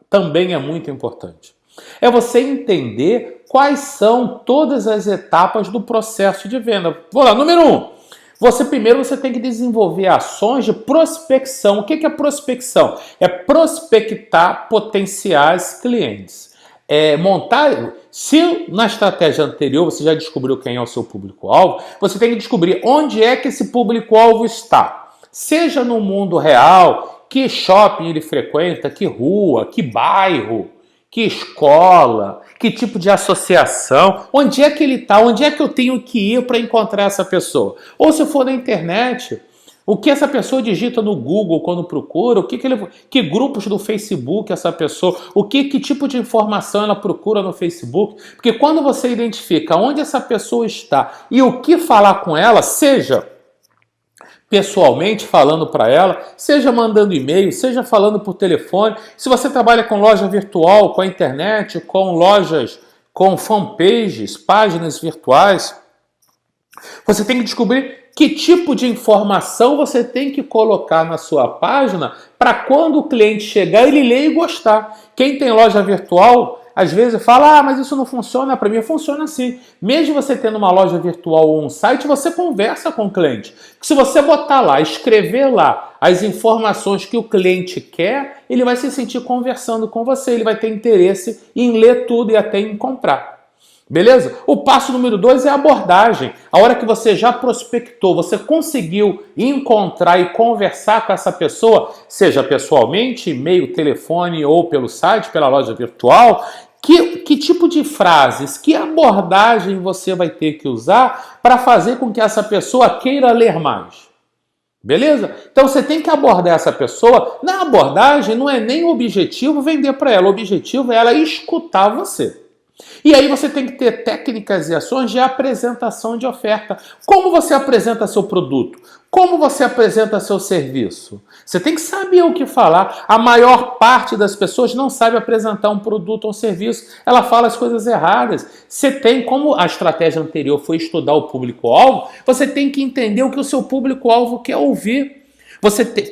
também é muito importante. É você entender quais são todas as etapas do processo de venda. Vou lá, número 1. Você tem que desenvolver ações de prospecção. O que é prospecção? É prospectar potenciais clientes. Se na estratégia anterior você já descobriu quem é o seu público-alvo, você tem que descobrir onde é que esse público-alvo está. Seja no mundo real, que shopping ele frequenta, que rua, que bairro, que escola, que tipo de associação, onde é que ele está, onde é que eu tenho que ir para encontrar essa pessoa. Ou se for na internet, o que essa pessoa digita no Google quando procura, que grupos do Facebook essa pessoa, que tipo de informação ela procura no Facebook. Porque quando você identifica onde essa pessoa está e o que falar com ela, seja pessoalmente falando para ela, seja mandando e-mail, seja falando por telefone. Se você trabalha com loja virtual, com a internet, com lojas, com fanpages, páginas virtuais, você tem que descobrir que tipo de informação você tem que colocar na sua página para quando o cliente chegar, ele ler e gostar. Quem tem loja virtual, às vezes fala, mas isso não funciona, para mim funciona assim. Mesmo você tendo uma loja virtual ou um site, você conversa com o cliente. Se você botar lá, escrever lá as informações que o cliente quer, ele vai se sentir conversando com você, ele vai ter interesse em ler tudo e até em comprar. Beleza? O passo número 2 é a abordagem. A hora que você já prospectou, você conseguiu encontrar e conversar com essa pessoa, seja pessoalmente, e-mail, telefone ou pelo site, pela loja virtual, que tipo de frases, que abordagem você vai ter que usar para fazer com que essa pessoa queira ler mais? Beleza? Então você tem que abordar essa pessoa. Na abordagem não é nem o objetivo vender para ela, o objetivo é ela escutar você. E aí você tem que ter técnicas e ações de apresentação de oferta. Como você apresenta seu produto? Como você apresenta seu serviço? Você tem que saber o que falar. A maior parte das pessoas não sabe apresentar um produto ou um serviço. Ela fala as coisas erradas. Você tem, como a estratégia anterior foi estudar o público-alvo, você tem que entender o que o seu público-alvo quer ouvir.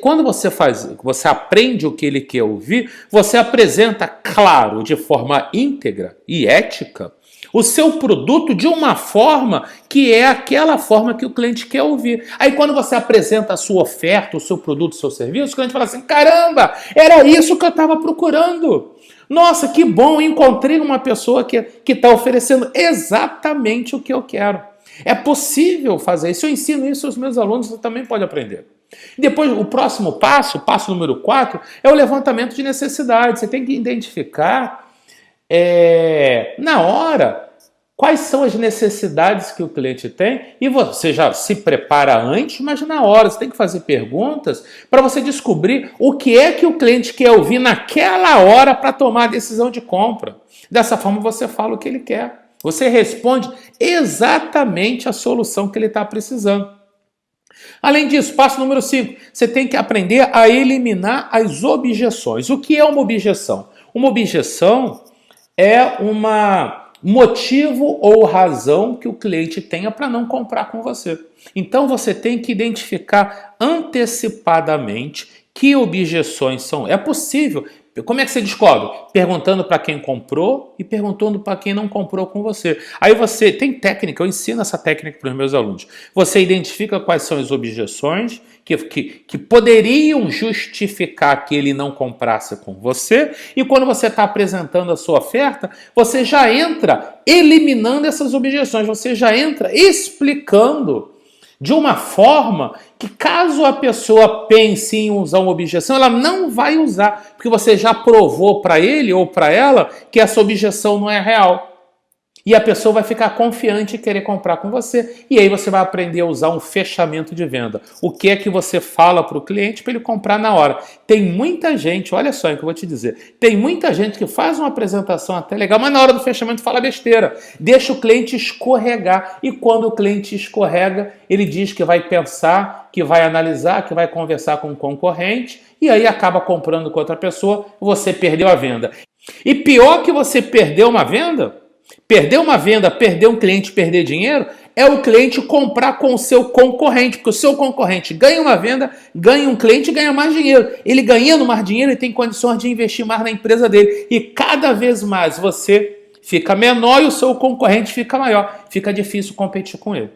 Quando você aprende o que ele quer ouvir, você apresenta, claro, de forma íntegra e ética, o seu produto de uma forma que é aquela forma que o cliente quer ouvir. Aí quando você apresenta a sua oferta, o seu produto, o seu serviço, o cliente fala assim, caramba, era isso que eu estava procurando. Nossa, que bom, encontrei uma pessoa que está oferecendo exatamente o que eu quero. É possível fazer isso, eu ensino isso aos meus alunos, você também pode aprender. Depois, o próximo passo, passo número 4, é o levantamento de necessidades. Você tem que identificar, na hora, quais são as necessidades que o cliente tem e você já se prepara antes, mas na hora você tem que fazer perguntas para você descobrir o que é que o cliente quer ouvir naquela hora para tomar a decisão de compra. Dessa forma você fala o que ele quer. Você responde exatamente a solução que ele está precisando. Além disso, passo número 5, você tem que aprender a eliminar as objeções. O que é uma objeção? Uma objeção é um motivo ou razão que o cliente tenha para não comprar com você. Então você tem que identificar antecipadamente que objeções são. É possível. Como é que você descobre? Perguntando para quem comprou e perguntando para quem não comprou com você. Aí você tem técnica, eu ensino essa técnica para os meus alunos. Você identifica quais são as objeções que poderiam justificar que ele não comprasse com você, e quando você está apresentando a sua oferta, você já entra eliminando essas objeções, você já entra explicando de uma forma que, caso a pessoa pense em usar uma objeção, ela não vai usar, porque você já provou para ele ou para ela que essa objeção não é real. E a pessoa vai ficar confiante e querer comprar com você. E aí você vai aprender a usar um fechamento de venda. O que é que você fala para o cliente para ele comprar na hora? Tem muita gente, olha só o que eu vou te dizer. Tem muita gente que faz uma apresentação até legal, mas na hora do fechamento fala besteira. Deixa o cliente escorregar. E quando o cliente escorrega, ele diz que vai pensar, que vai analisar, que vai conversar com o concorrente. E aí acaba comprando com outra pessoa. Você perdeu a venda. E pior que você perdeu uma venda... Perder uma venda, perder um cliente, perder dinheiro, é o cliente comprar com o seu concorrente, porque o seu concorrente ganha uma venda, ganha um cliente e ganha mais dinheiro. Ele ganhando mais dinheiro, ele tem condições de investir mais na empresa dele. E cada vez mais você fica menor e o seu concorrente fica maior. Fica difícil competir com ele.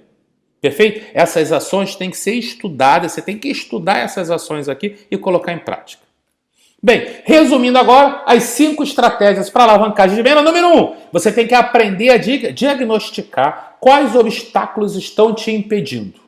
Perfeito? Essas ações têm que ser estudadas, você tem que estudar essas ações aqui e colocar em prática. Bem, resumindo agora, as 5 estratégias para alavancagem de venda. Número 1, você tem que aprender a diagnosticar quais obstáculos estão te impedindo.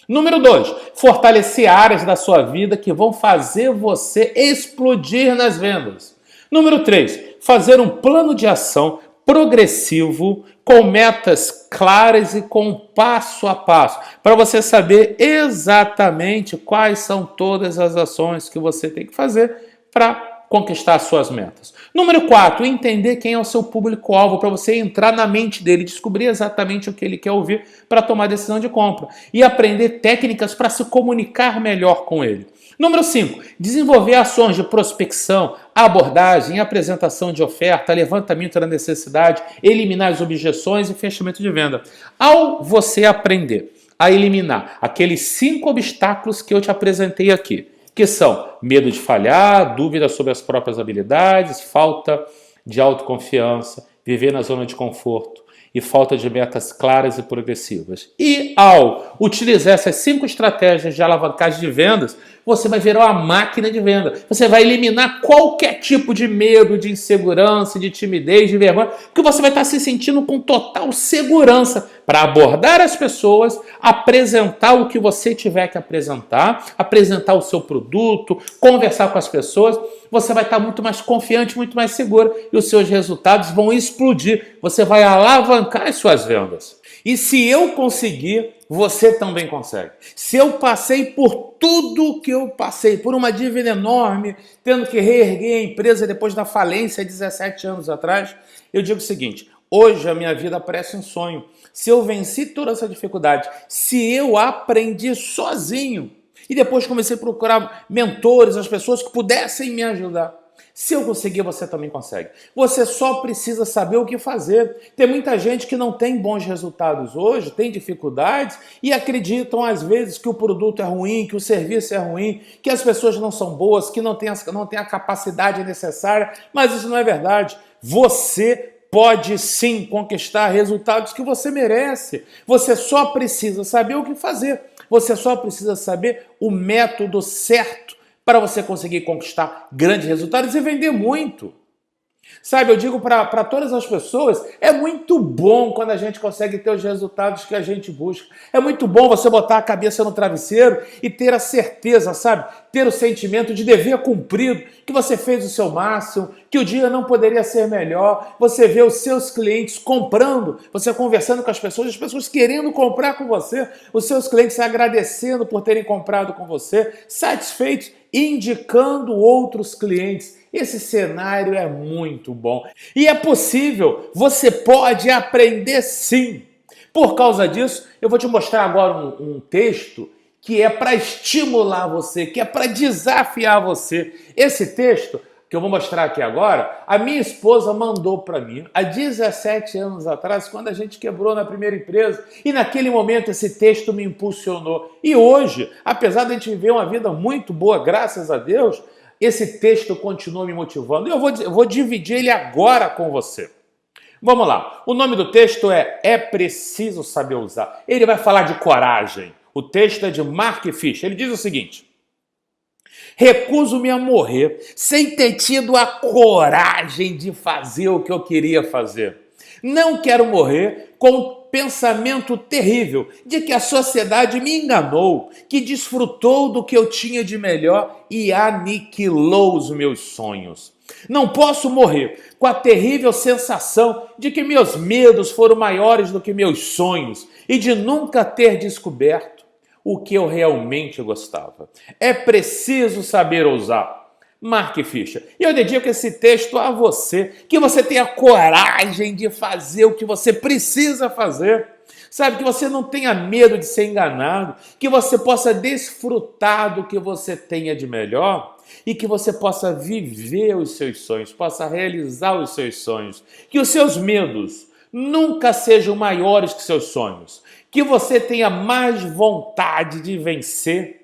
Número 2, fortalecer áreas da sua vida que vão fazer você explodir nas vendas. Número 3, fazer um plano de ação progressivo, com metas claras e com passo a passo, para você saber exatamente quais são todas as ações que você tem que fazer para conquistar suas metas. Número 4, entender quem é o seu público-alvo, para você entrar na mente dele, descobrir exatamente o que ele quer ouvir para tomar decisão de compra e aprender técnicas para se comunicar melhor com ele. Número 5, desenvolver ações de prospecção, abordagem, apresentação de oferta, levantamento da necessidade, eliminar as objeções e fechamento de venda. Ao você aprender a eliminar aqueles 5 obstáculos que eu te apresentei aqui, que são medo de falhar, dúvida sobre as próprias habilidades, falta de autoconfiança, viver na zona de conforto e falta de metas claras e progressivas. E ao utilizar essas 5 estratégias de alavancagem de vendas, você vai virar uma máquina de venda. Você vai eliminar qualquer tipo de medo, de insegurança, de timidez, de vergonha, porque você vai estar se sentindo com total segurança para abordar as pessoas, apresentar o que você tiver que apresentar o seu produto, conversar com as pessoas. Você vai estar muito mais confiante, muito mais seguro e os seus resultados vão explodir. Você vai alavancar as suas vendas. E se eu conseguir, você também consegue. Se eu passei por tudo que eu passei, por uma dívida enorme, tendo que reerguer a empresa depois da falência 17 anos atrás, eu digo o seguinte: hoje a minha vida parece um sonho. Se eu venci toda essa dificuldade, se eu aprendi sozinho e depois comecei a procurar mentores, as pessoas que pudessem me ajudar, se eu conseguir, você também consegue. Você só precisa saber o que fazer. Tem muita gente que não tem bons resultados hoje, tem dificuldades e acreditam às vezes que o produto é ruim, que o serviço é ruim, que as pessoas não são boas, que não tem a capacidade necessária, mas isso não é verdade. Você pode sim conquistar resultados que você merece. Você só precisa saber o que fazer. Você só precisa saber o método certo para você conseguir conquistar grandes resultados e vender muito. Sabe, eu digo para todas as pessoas, é muito bom quando a gente consegue ter os resultados que a gente busca. É muito bom você botar a cabeça no travesseiro e ter a certeza, sabe? Ter o sentimento de dever cumprido, que você fez o seu máximo, que o dia não poderia ser melhor. Você vê os seus clientes comprando, você conversando com as pessoas querendo comprar com você, os seus clientes agradecendo por terem comprado com você, satisfeitos, indicando outros clientes. Esse cenário é muito bom. E é possível, você pode aprender sim. Por causa disso, eu vou te mostrar agora um texto que é para estimular você, que é para desafiar você. Esse texto que eu vou mostrar aqui agora, a minha esposa mandou para mim há 17 anos atrás, quando a gente quebrou na primeira empresa. E naquele momento esse texto me impulsionou. E hoje, apesar de a gente viver uma vida muito boa, graças a Deus, esse texto continua me motivando. E eu vou dividir ele agora com você. Vamos lá. O nome do texto é Preciso Saber Usar. Ele vai falar de coragem. O texto é de Mark Fisher. Ele diz o seguinte: recuso-me a morrer sem ter tido a coragem de fazer o que eu queria fazer. Não quero morrer com o pensamento terrível de que a sociedade me enganou, que desfrutou do que eu tinha de melhor e aniquilou os meus sonhos. Não posso morrer com a terrível sensação de que meus medos foram maiores do que meus sonhos e de nunca ter descoberto o que eu realmente gostava. É preciso saber ousar. Mark Fisher. E eu dedico esse texto a você, que você tenha coragem de fazer o que você precisa fazer. Sabe, que você não tenha medo de ser enganado, que você possa desfrutar do que você tenha de melhor e que você possa viver os seus sonhos, possa realizar os seus sonhos. Que os seus medos nunca sejam maiores que seus sonhos. Que você tenha mais vontade de vencer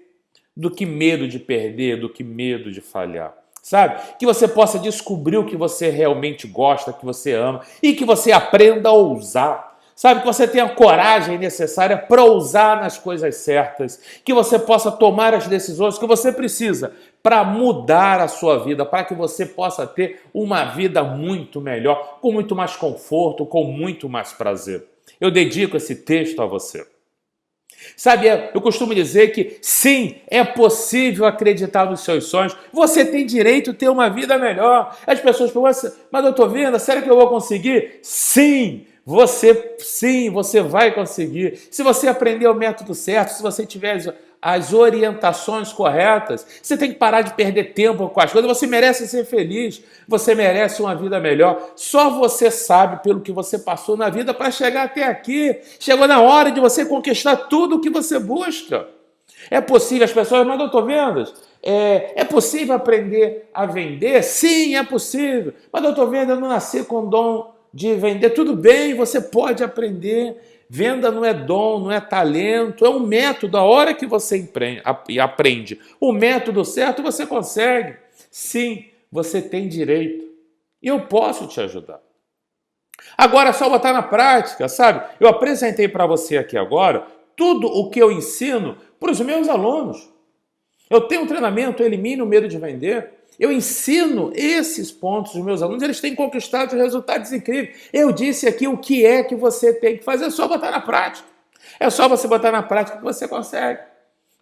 do que medo de perder, do que medo de falhar. Sabe? Que você possa descobrir o que você realmente gosta, que você ama e que você aprenda a ousar. Sabe, que você tenha a coragem necessária para ousar nas coisas certas, que você possa tomar as decisões que você precisa para mudar a sua vida, para que você possa ter uma vida muito melhor, com muito mais conforto, com muito mais prazer. Eu dedico esse texto a você. Sabe, eu costumo dizer que sim, é possível acreditar nos seus sonhos. Você tem direito a ter uma vida melhor. As pessoas perguntam, mas eu estou vendo, será que eu vou conseguir? Sim, você vai conseguir. Se você aprender o método certo, se você tiver as orientações corretas, você tem que parar de perder tempo com as coisas. Você merece ser feliz, você merece uma vida melhor. Só você sabe pelo que você passou na vida para chegar até aqui. Chegou na hora de você conquistar tudo o que você busca. É possível, as pessoas, mas doutor Vendas, é possível aprender a vender? Sim, é possível. Mas doutor Vendas, eu não nasci com dom de vender. Tudo bem, você pode aprender. Venda não é dom, não é talento, é um método. A hora que você aprende o método certo, você consegue. Sim, você tem direito. E eu posso te ajudar. Agora é só botar na prática, sabe? Eu apresentei para você aqui agora tudo o que eu ensino para os meus alunos. Eu tenho um treinamento, Elimine o Medo de Vender. Eu ensino esses pontos dos meus alunos, eles têm conquistado resultados incríveis. Eu disse aqui o que é que você tem que fazer, é só botar na prática. É só você botar na prática que você consegue.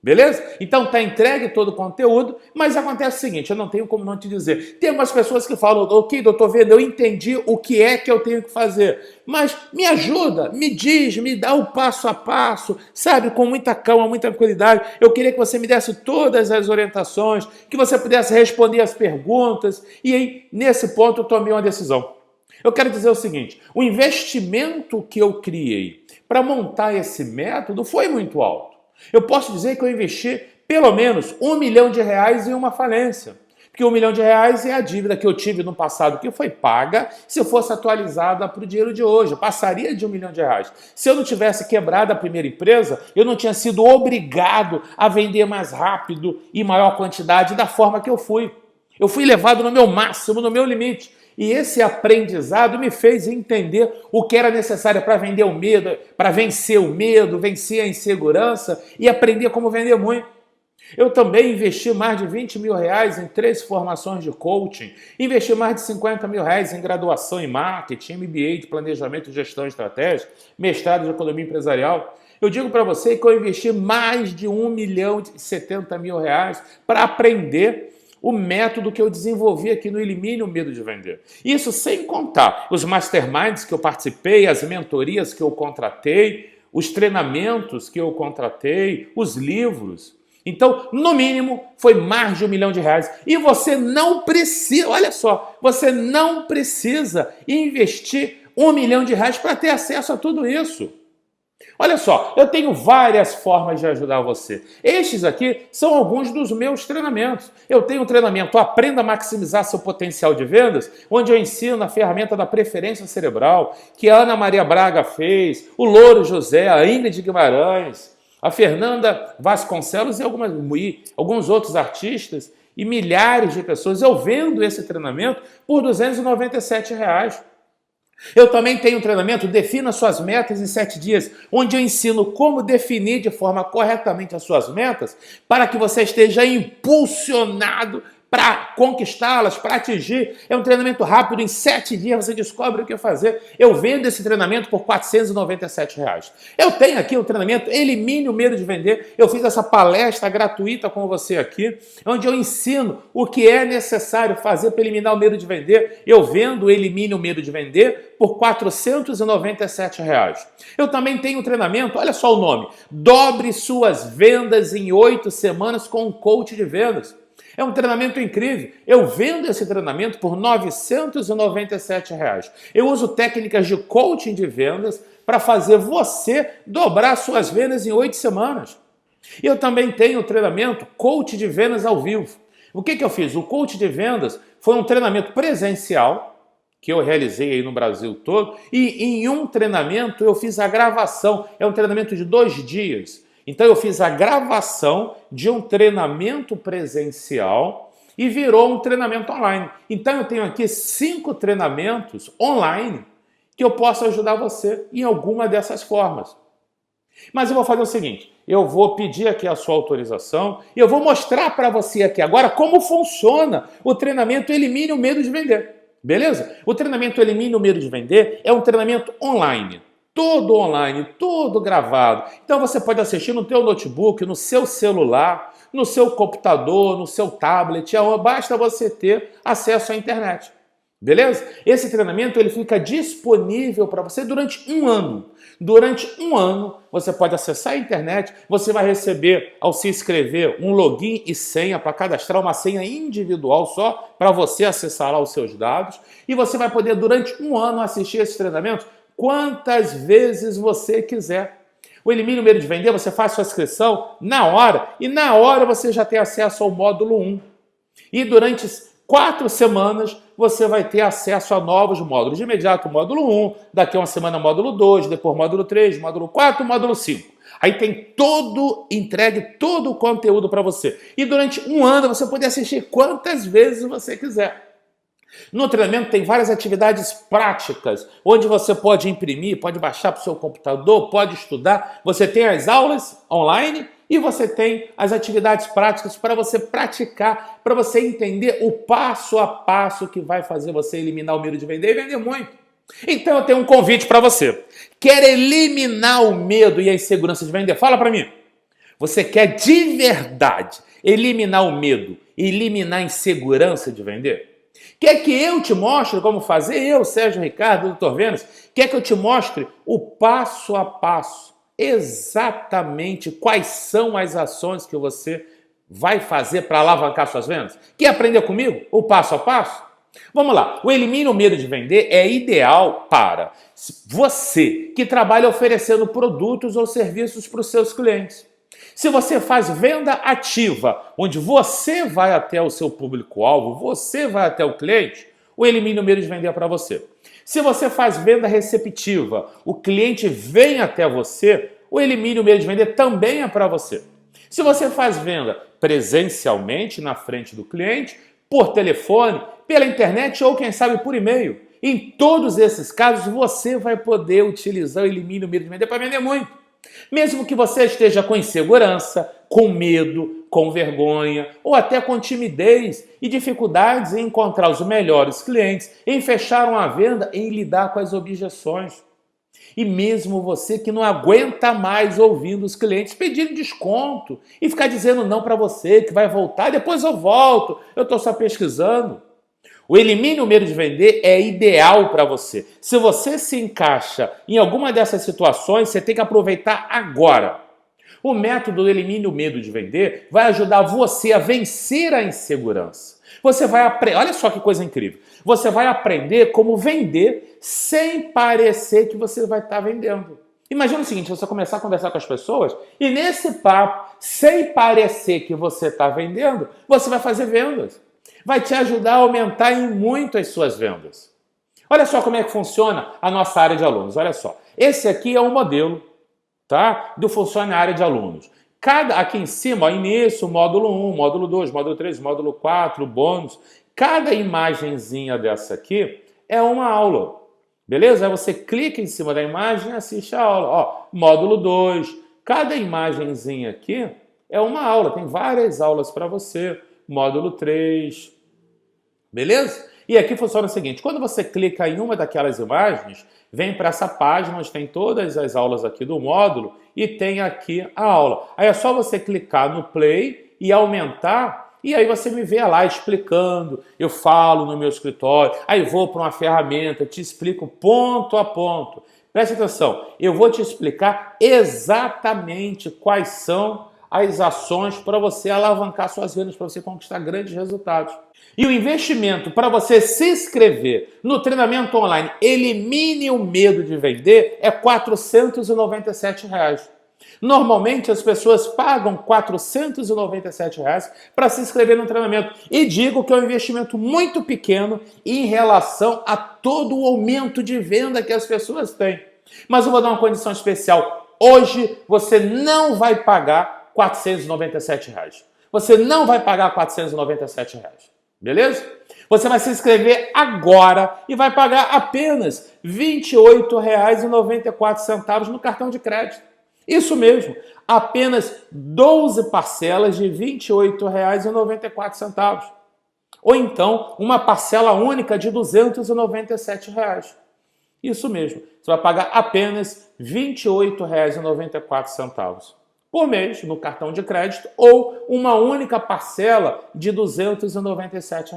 Beleza? Então está entregue todo o conteúdo, mas acontece o seguinte, eu não tenho como não te dizer. Tem algumas pessoas que falam, ok, doutor Vendas, eu entendi o que é que eu tenho que fazer, mas me ajuda, me diz, me dá o passo a passo, sabe, com muita calma, muita tranquilidade. Eu queria que você me desse todas as orientações, que você pudesse responder as perguntas, e aí, nesse ponto, eu tomei uma decisão. Eu quero dizer o seguinte, o investimento que eu criei para montar esse método foi muito alto. Eu posso dizer que eu investi pelo menos R$1 milhão em uma falência. Porque R$1 milhão é a dívida que eu tive no passado, que foi paga, se fosse atualizada para o dinheiro de hoje. Eu passaria de R$1 milhão. Se eu não tivesse quebrado a primeira empresa, eu não tinha sido obrigado a vender mais rápido e maior quantidade da forma que eu fui. Eu fui levado no meu máximo, no meu limite. E esse aprendizado me fez entender o que era necessário para vender o medo, para vencer o medo, vencer a insegurança e aprender como vender muito. Eu também investi mais de R$20 mil em 3 formações de coaching, investi mais de R$50 mil em graduação em marketing, MBA de planejamento e gestão estratégica, mestrado de economia empresarial. Eu digo para você que eu investi mais de R$1,070 mil para aprender o método que eu desenvolvi aqui no Elimine o Medo de Vender. Isso sem contar os masterminds que eu participei, as mentorias que eu contratei, os treinamentos que eu contratei, os livros. Então, no mínimo, foi mais de R$1 milhão. E você não precisa, olha só, você não precisa investir R$1 milhão para ter acesso a tudo isso. Olha só, eu tenho várias formas de ajudar você. Estes aqui são alguns dos meus treinamentos. Eu tenho um treinamento Aprenda a Maximizar Seu Potencial de Vendas, onde eu ensino a ferramenta da preferência cerebral, que a Ana Maria Braga fez, o Louro José, a Ingrid Guimarães, a Fernanda Vasconcelos e alguns outros artistas e milhares de pessoas. Eu vendo esse treinamento por R$297. Eu também tenho um treinamento Defina Suas Metas em 7 dias, onde eu ensino como definir de forma corretamente as suas metas para que você esteja impulsionado para conquistá-las, para atingir. É um treinamento rápido, em 7 dias você descobre o que fazer. Eu vendo esse treinamento por R$ 497. Eu tenho aqui o treinamento Elimine o Medo de Vender. Eu fiz essa palestra gratuita com você aqui, onde eu ensino o que é necessário fazer para eliminar o medo de vender. Eu vendo Elimine o Medo de Vender por R$ 497. Eu também tenho um treinamento, olha só o nome, Dobre Suas Vendas em 8 Semanas com um Coach de Vendas. É um treinamento incrível. Eu vendo esse treinamento por R$ 997. Eu uso técnicas de coaching de vendas para fazer você dobrar suas vendas em 8 semanas. Eu também tenho o treinamento Coach de Vendas ao vivo. O que eu fiz? O Coach de Vendas foi um treinamento presencial que eu realizei aí no Brasil todo, e em um treinamento eu fiz a gravação. É um treinamento de 2 dias. Então eu fiz a gravação de um treinamento presencial e virou um treinamento online. Então eu tenho aqui 5 treinamentos online que eu posso ajudar você em alguma dessas formas. Mas eu vou fazer o seguinte, eu vou pedir aqui a sua autorização e eu vou mostrar para você aqui agora como funciona o treinamento Elimine o Medo de Vender. Beleza? O treinamento Elimine o Medo de Vender é um treinamento online. Todo online, todo gravado. Então você pode assistir no teu notebook, no seu celular, no seu computador, no seu tablet. Basta você ter acesso à internet. Beleza? Esse treinamento ele fica disponível para você durante 1 ano. Durante 1 ano você pode acessar a internet, você vai receber, ao se inscrever, um login e senha para cadastrar uma senha individual só para você acessar lá os seus dados. E você vai poder durante 1 ano assistir esse treinamento quantas vezes você quiser. O Elimine o Medo de Vender, você faz sua inscrição na hora e na hora você já tem acesso ao módulo 1. E durante 4 semanas você vai ter acesso a novos módulos. De imediato o módulo 1, daqui a uma semana o módulo 2, depois o módulo 3, módulo 4, módulo 5. Aí tem entregue todo o conteúdo para você. E durante 1 ano você pode assistir quantas vezes você quiser. No treinamento tem várias atividades práticas, onde você pode imprimir, pode baixar para o seu computador, pode estudar. Você tem as aulas online e você tem as atividades práticas para você praticar, para você entender o passo a passo que vai fazer você eliminar o medo de vender e vender muito. Então eu tenho um convite para você. Quer eliminar o medo e a insegurança de vender? Fala para mim. Você quer de verdade eliminar o medo e eliminar a insegurança de vender? Quer que eu te mostre como fazer? Eu, Sérgio Ricardo, Dr. Vênus, quer que eu te mostre o passo a passo, exatamente quais são as ações que você vai fazer para alavancar suas vendas? Quer aprender comigo o passo a passo? Vamos lá, o Elimine o Medo de Vender é ideal para você que trabalha oferecendo produtos ou serviços para os seus clientes. Se você faz venda ativa, onde você vai até o seu público-alvo, você vai até o cliente, o Elimine o Medo de Vender é para você. Se você faz venda receptiva, o cliente vem até você, o Elimine o Medo de Vender também é para você. Se você faz venda presencialmente na frente do cliente, por telefone, pela internet ou quem sabe por e-mail, em todos esses casos você vai poder utilizar o Elimine o Medo de Vender para vender muito. Mesmo que você esteja com insegurança, com medo, com vergonha ou até com timidez e dificuldades em encontrar os melhores clientes, em fechar uma venda, em lidar com as objeções. E mesmo você que não aguenta mais ouvindo os clientes pedindo desconto e ficar dizendo não para você, que vai voltar, depois eu volto, eu estou só pesquisando. O Elimine o Medo de Vender é ideal para você. Se você se encaixa em alguma dessas situações, você tem que aproveitar agora. O método Elimine o Medo de Vender vai ajudar você a vencer a insegurança. Você vai aprender, olha só que coisa incrível. Você vai aprender como vender sem parecer que você vai estar vendendo. Imagina o seguinte, você começar a conversar com as pessoas e nesse papo, sem parecer que você está vendendo, você vai fazer vendas. Vai te ajudar a aumentar em muito as suas vendas. Olha só como é que funciona a nossa área de alunos. Olha só, esse aqui é um modelo, tá, do Funciona a Área de Alunos. Aqui em cima, ó, início, módulo 1, módulo 2, módulo 3, módulo 4, bônus. Cada imagenzinha dessa aqui é uma aula, beleza? Aí você clica em cima da imagem e assiste a aula. Ó, módulo 2, cada imagenzinha aqui é uma aula, tem várias aulas para você. módulo 3. Beleza? E aqui funciona o seguinte, quando você clica em uma daquelas imagens, vem para essa página onde tem todas as aulas aqui do módulo e tem aqui a aula. Aí é só você clicar no play e aumentar, e aí você me vê lá explicando, eu falo no meu escritório, aí vou para uma ferramenta, te explico ponto a ponto. Preste atenção, eu vou te explicar exatamente quais são as ações para você alavancar suas vendas, para você conquistar grandes resultados. E o investimento para você se inscrever no treinamento online Elimine o Medo de Vender é R$ 497. Normalmente as pessoas pagam R$ 497 para se inscrever no treinamento. E digo que é um investimento muito pequeno em relação a todo o aumento de venda que as pessoas têm. Mas eu vou dar uma condição especial. Hoje você não vai pagar R$ 497. Você não vai pagar R$ 497. Beleza? Você vai se inscrever agora e vai pagar apenas R$ 28,94 no cartão de crédito. Isso mesmo, apenas 12 parcelas de R$ 28,94. Ou então, uma parcela única de R$ 297. Isso mesmo, você vai pagar apenas R$ 28,94 por mês no cartão de crédito ou uma única parcela de R$ 297.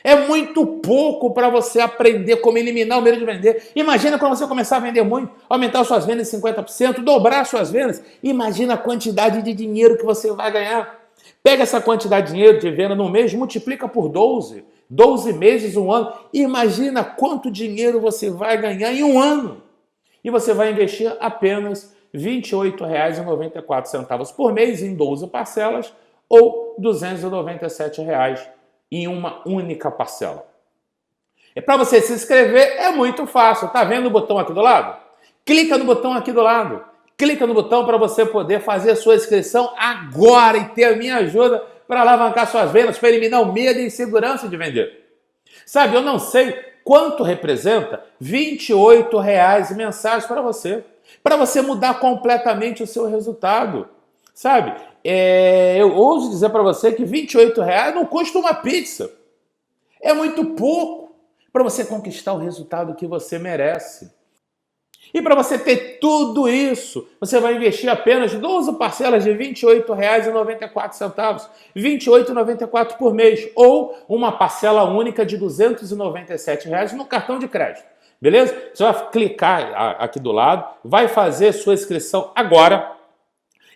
É muito pouco para você aprender como eliminar o medo de vender. Imagina quando você começar a vender muito, aumentar suas vendas em 50%, dobrar suas vendas. Imagina a quantidade de dinheiro que você vai ganhar. Pega essa quantidade de dinheiro de venda no mês, multiplica por 12 meses, um ano. Imagina quanto dinheiro você vai ganhar em um ano. E você vai investir apenas R$ 28,94 por mês em 12 parcelas ou R$ 297 em uma única parcela. E para você se inscrever é muito fácil. Tá vendo o botão aqui do lado? Clica no botão aqui do lado. Clica no botão para você poder fazer a sua inscrição agora e ter a minha ajuda para alavancar suas vendas, para eliminar o medo e insegurança de vender. Sabe, eu não sei quanto representa R$ 28 mensais para você mudar completamente o seu resultado. Sabe, eu ouso dizer para você que R$ 28 não custa uma pizza. É muito pouco para você conquistar o resultado que você merece. E para você ter tudo isso, você vai investir apenas 12 parcelas de R$ 28,94, R$ 28,94 por mês, ou uma parcela única de R$ 297 no cartão de crédito. Beleza? Você vai clicar aqui do lado, vai fazer sua inscrição agora.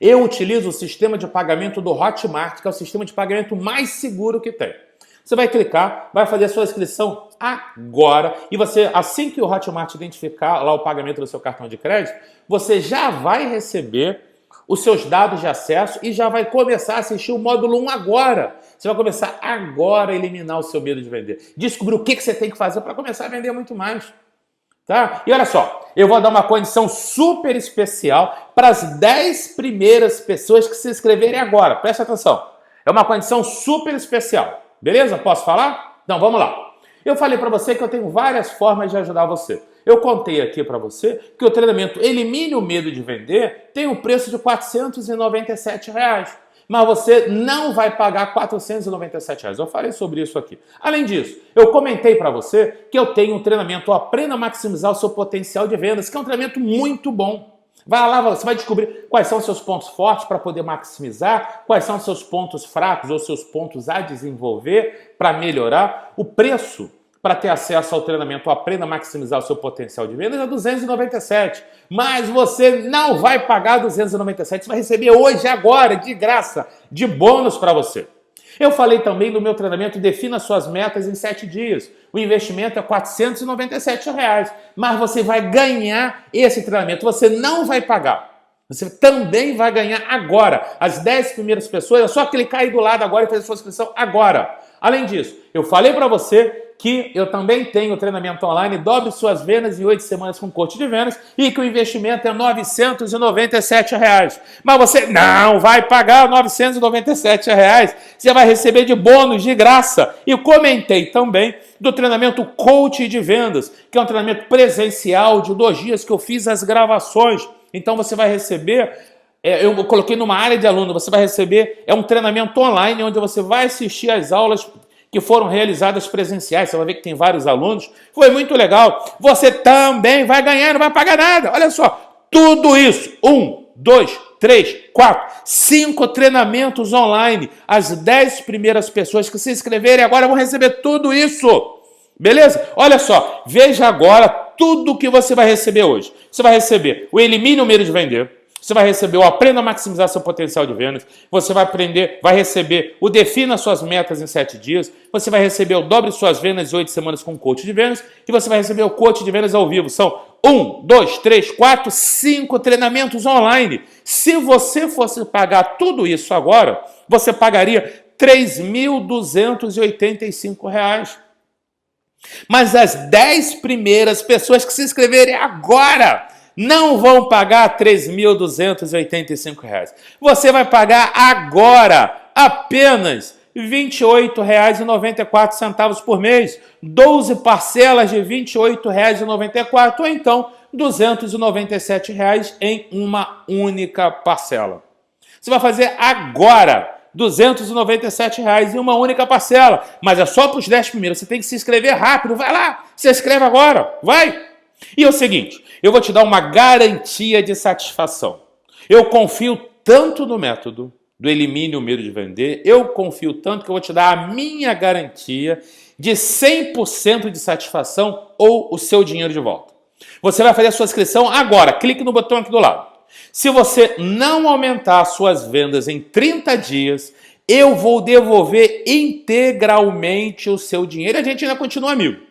Eu utilizo o sistema de pagamento do Hotmart, que é o sistema de pagamento mais seguro que tem. Você vai clicar, vai fazer a sua inscrição agora e você, assim que o Hotmart identificar lá o pagamento do seu cartão de crédito, você já vai receber os seus dados de acesso e já vai começar a assistir o módulo 1 agora. Você vai começar agora a eliminar o seu medo de vender. Descobrir o que você tem que fazer para começar a vender muito mais. Tá? E olha só, eu vou dar uma condição super especial para as 10 primeiras pessoas que se inscreverem agora. Presta atenção. É uma condição super especial. Beleza? Posso falar? Então vamos lá. Eu falei para você que eu tenho várias formas de ajudar você. Eu contei aqui para você que o treinamento Elimine o Medo de Vender tem um preço de R$ 497. Mas você não vai pagar R$ 497. Eu falei sobre isso aqui. Além disso, eu comentei para você que eu tenho um treinamento Aprenda a Maximizar o Seu Potencial de Vendas, que é um treinamento muito bom. Vai lá, você vai descobrir quais são os seus pontos fortes para poder maximizar, quais são os seus pontos fracos ou seus pontos a desenvolver para melhorar. O preço para ter acesso ao treinamento Aprenda a Maximizar o Seu Potencial de Vendas é R$ 297. Mas você não vai pagar R$ 297, você vai receber hoje, agora, de graça, de bônus para você. Eu falei também do meu treinamento Defina Suas Metas em 7 dias. O investimento é R$ 497, mas você vai ganhar esse treinamento, você não vai pagar. Você também vai ganhar agora. As 10 primeiras pessoas, é só clicar aí do lado agora e fazer sua inscrição agora. Além disso, eu falei para você que eu também tenho o treinamento online Dobre Suas Vendas em 8 semanas com coach de vendas e que o investimento é R$ 997. Mas você não vai pagar R$ 997. Você vai receber de bônus de graça. E eu comentei também do treinamento Coach de Vendas, que é um treinamento presencial de 2 dias que eu fiz as gravações. Então você vai receber Eu coloquei numa área de aluno, você vai receber, um treinamento online onde você vai assistir às aulas que foram realizadas presenciais. Você vai ver que tem vários alunos. Foi muito legal. Você também vai ganhar, não vai pagar nada. Olha só, tudo isso. 1, 2, 3, 4, 5 treinamentos online. As 10 primeiras pessoas que se inscreverem agora vão receber tudo isso. Beleza? Olha só, veja agora tudo que você vai receber hoje. Você vai receber o Elimine o Medo de Vender. Você vai receber o Aprenda a Maximizar Seu Potencial de Vendas. Você vai receber o Defina Suas Metas em 7 dias. Você vai receber o Dobre Suas Vendas em 8 semanas com o Coach de Vendas. E você vai receber o Coach de Vendas ao vivo. São 1, 2, 3, 4, 5 treinamentos online. Se você fosse pagar tudo isso agora, você pagaria R$ 3.285. Mas as 10 primeiras pessoas que se inscreverem agora não vão pagar R$ 3.285. Você vai pagar agora apenas R$ 28,94 por mês. 12 parcelas de R$ 28,94 ou então R$ 297 em uma única parcela. Você vai fazer agora R$ 297 em uma única parcela, mas é só para os 10 primeiros. Você tem que se inscrever rápido. Vai lá, se inscreve agora, vai! E é o seguinte, eu vou te dar uma garantia de satisfação. Eu confio tanto no método do Elimine o Medo de Vender, eu confio tanto que eu vou te dar a minha garantia de 100% de satisfação ou o seu dinheiro de volta. Você vai fazer a sua inscrição agora, clique no botão aqui do lado. Se você não aumentar as suas vendas em 30 dias, eu vou devolver integralmente o seu dinheiro e a gente ainda continua amigo.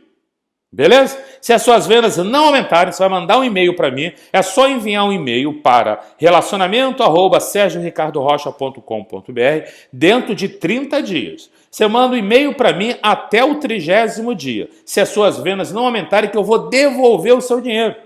Beleza? Se as suas vendas não aumentarem, você vai mandar um e-mail para mim. É só enviar um e-mail para relacionamento@sergioricardorocha.com.br dentro de 30 dias. Você manda um e-mail para mim até o 30º dia. Se as suas vendas não aumentarem, que eu vou devolver o seu dinheiro.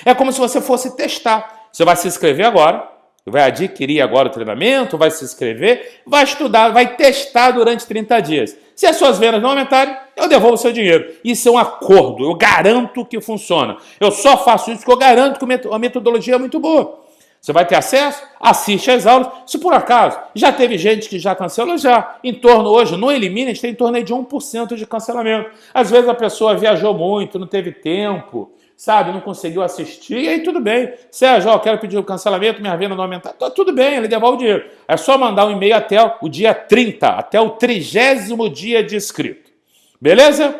É como se você fosse testar. Você vai se inscrever agora, vai adquirir agora o treinamento, vai se inscrever, vai estudar, vai testar durante 30 dias. Se as suas vendas não aumentarem, eu devolvo o seu dinheiro. Isso é um acordo, eu garanto que funciona. Eu só faço isso porque eu garanto que a metodologia é muito boa. Você vai ter acesso, assiste às aulas. Se por acaso já teve gente que já cancelou, já em torno hoje, no Elimine, a gente tem em torno de 1% de cancelamento. Às vezes a pessoa viajou muito, não teve tempo, sabe, não conseguiu assistir, e aí tudo bem. Sérgio, eu quero pedir o cancelamento, minha venda não aumentar. Tudo bem, ele devolve o dinheiro. É só mandar um e-mail até o dia 30, até o 30º dia de inscrito. Beleza?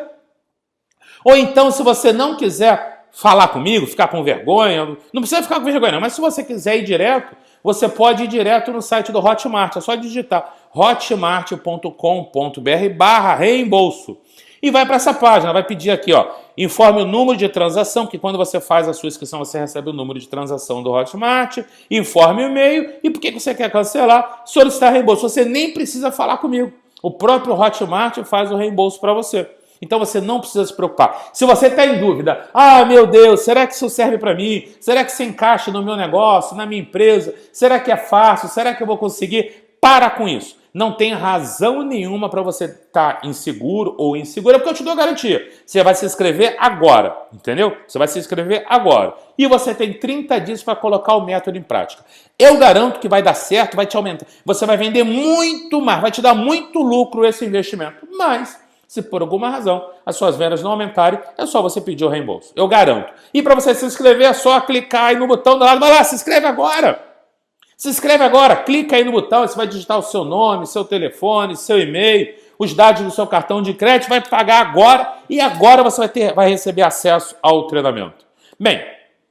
Ou então, se você não quiser falar comigo, ficar com vergonha, não precisa ficar com vergonha não, mas se você quiser ir direto, você pode ir direto no site do Hotmart. É só digitar hotmart.com.br/reembolso. E vai para essa página, vai pedir aqui, ó, informe o número de transação, que quando você faz a sua inscrição, você recebe o número de transação do Hotmart, informe o e-mail e por que você quer cancelar, solicitar reembolso. Você nem precisa falar comigo. O próprio Hotmart faz o reembolso para você. Então você não precisa se preocupar. Se você está em dúvida, meu Deus, será que isso serve para mim? Será que isso encaixa no meu negócio, na minha empresa? Será que é fácil? Será que eu vou conseguir? Para com isso. Não tem razão nenhuma para você estar inseguro ou insegura, porque eu te dou garantia. Você vai se inscrever agora, entendeu? Você vai se inscrever agora. E você tem 30 dias para colocar o método em prática. Eu garanto que vai dar certo, vai te aumentar. Você vai vender muito mais, vai te dar muito lucro esse investimento. Mas, se por alguma razão as suas vendas não aumentarem, é só você pedir o reembolso. Eu garanto. E para você se inscrever, é só clicar aí no botão do lado. Vai lá, se inscreve agora. Se inscreve agora, clica aí no botão, você vai digitar o seu nome, seu telefone, seu e-mail, os dados do seu cartão de crédito, vai pagar agora e agora você vai receber acesso ao treinamento. Bem,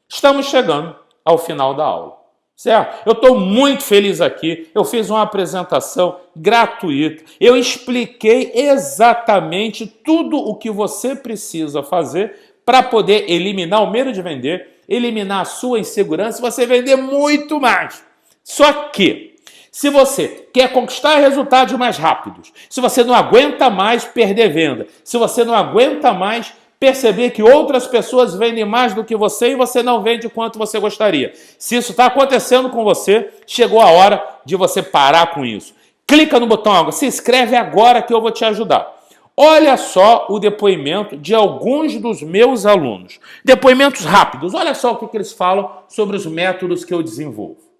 estamos chegando ao final da aula, certo? Eu estou muito feliz aqui, eu fiz uma apresentação gratuita, eu expliquei exatamente tudo o que você precisa fazer para poder eliminar o medo de vender, eliminar a sua insegurança e você vender muito mais. Só que, se você quer conquistar resultados mais rápidos, se você não aguenta mais perder venda, se você não aguenta mais perceber que outras pessoas vendem mais do que você e você não vende quanto você gostaria, se isso está acontecendo com você, chegou a hora de você parar com isso. Clica no botão agora, se inscreve agora que eu vou te ajudar. Olha só o depoimento de alguns dos meus alunos. Depoimentos rápidos. Olha só o que eles falam sobre os métodos que eu desenvolvo.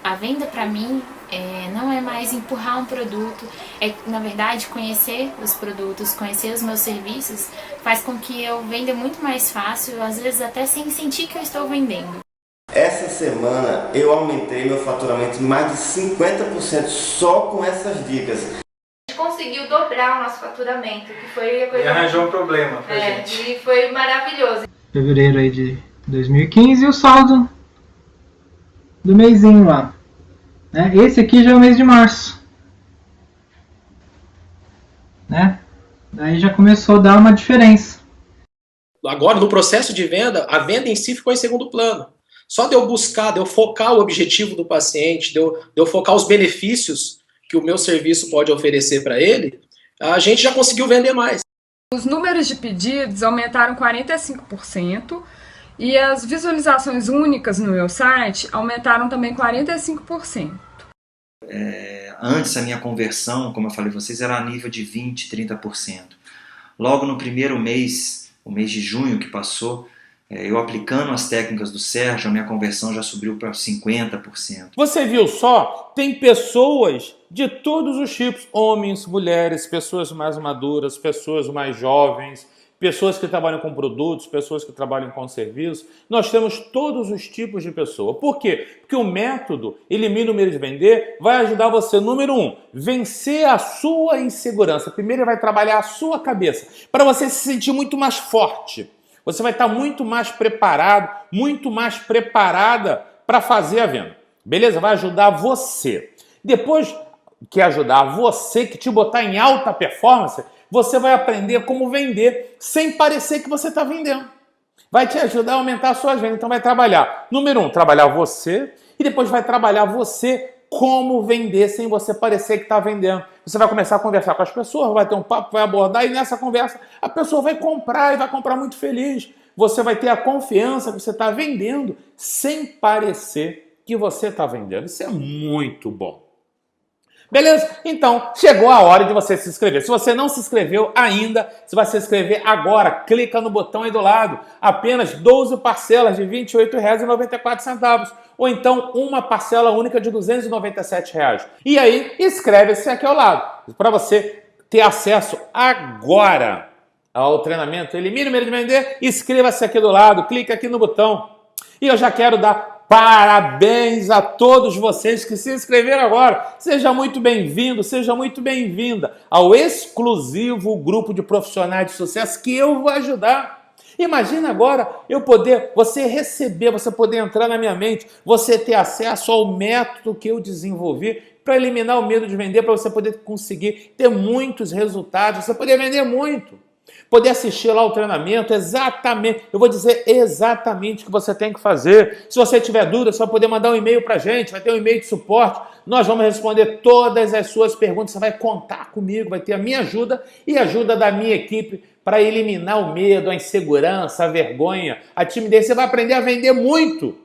A venda para mim não é mais empurrar um produto, é na verdade conhecer os produtos, conhecer os meus serviços, faz com que eu venda muito mais fácil, às vezes até sem sentir que eu estou vendendo. Essa semana eu aumentei meu faturamento em mais de 50% só com essas dicas. A gente conseguiu dobrar o nosso faturamento, que foi a coisa... E arranjou um problema pra gente. E foi maravilhoso. Fevereiro aí de 2015 e o saldo do mêsinho lá. Né? Esse aqui já é o mês de março. Né? Daí já começou a dar uma diferença. Agora, no processo de venda, a venda em si ficou em segundo plano. Só de eu buscar, de eu focar o objetivo do paciente, de eu focar os benefícios que o meu serviço pode oferecer para ele, a gente já conseguiu vender mais. Os números de pedidos aumentaram 45% e as visualizações únicas no meu site aumentaram também 45%. Antes a minha conversão, como eu falei para vocês, era a nível de 20%, 30%. Logo no primeiro mês, o mês de junho que passou, eu aplicando as técnicas do Sérgio, a minha conversão já subiu para 50%. Você viu só? Tem pessoas de todos os tipos, homens, mulheres, pessoas mais maduras, pessoas mais jovens, pessoas que trabalham com produtos, pessoas que trabalham com serviços. Nós temos todos os tipos de pessoa. Por quê? Porque o método Elimina o Medo de Vender vai ajudar você, número 1, vencer a sua insegurança. Primeiro ele vai trabalhar a sua cabeça, para você se sentir muito mais forte. Você vai estar muito mais preparado, muito mais preparada para fazer a venda. Beleza? Vai ajudar você. Depois que ajudar você, que te botar em alta performance, você vai aprender como vender sem parecer que você está vendendo. Vai te ajudar a aumentar as suas vendas. Então vai trabalhar, número 1, trabalhar você, e depois vai trabalhar você como vender sem você parecer que está vendendo. Você vai começar a conversar com as pessoas, vai ter um papo, vai abordar, e nessa conversa a pessoa vai comprar e vai comprar muito feliz. Você vai ter a confiança que você está vendendo sem parecer que você está vendendo. Isso é muito bom. Beleza? Então, chegou a hora de você se inscrever. Se você não se inscreveu ainda, você vai se inscrever agora. Clica no botão aí do lado. Apenas 12 parcelas de R$ 28,94. Ou então, uma parcela única de R$ 297. E aí, inscreve-se aqui ao lado. Para você ter acesso agora ao treinamento Elimina o Medo de Vender, inscreva-se aqui do lado. Clica aqui no botão. E eu já quero dar parabéns a todos vocês que se inscreveram agora. Seja muito bem-vindo, seja muito bem-vinda ao exclusivo grupo de profissionais de sucesso que eu vou ajudar. Imagina agora você receber, você poder entrar na minha mente, você ter acesso ao método que eu desenvolvi para eliminar o medo de vender, para você poder conseguir ter muitos resultados, você poder vender muito. Poder assistir lá o treinamento, exatamente, eu vou dizer exatamente o que você tem que fazer. Se você tiver dúvida, você vai poder mandar um e-mail para a gente, vai ter um e-mail de suporte, nós vamos responder todas as suas perguntas, você vai contar comigo, vai ter a minha ajuda e a ajuda da minha equipe para eliminar o medo, a insegurança, a vergonha, a timidez, você vai aprender a vender muito.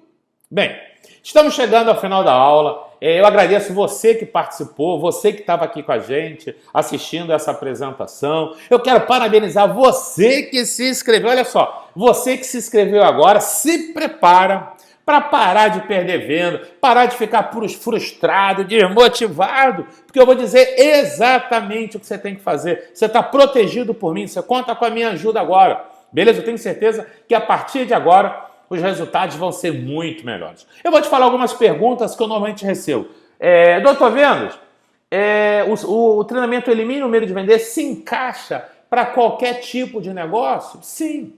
Bem, estamos chegando ao final da aula. Eu agradeço você que participou, você que estava aqui com a gente, assistindo essa apresentação. Eu quero parabenizar você que se inscreveu. Olha só, você que se inscreveu agora, se prepara para parar de perder venda, parar de ficar frustrado, desmotivado, porque eu vou dizer exatamente o que você tem que fazer. Você está protegido por mim, você conta com a minha ajuda agora. Beleza? Eu tenho certeza que a partir de agora os resultados vão ser muito melhores. Eu vou te falar algumas perguntas que eu normalmente recebo. Doutor Vênus, o treinamento Elimina o Medo de Vender se encaixa para qualquer tipo de negócio? Sim,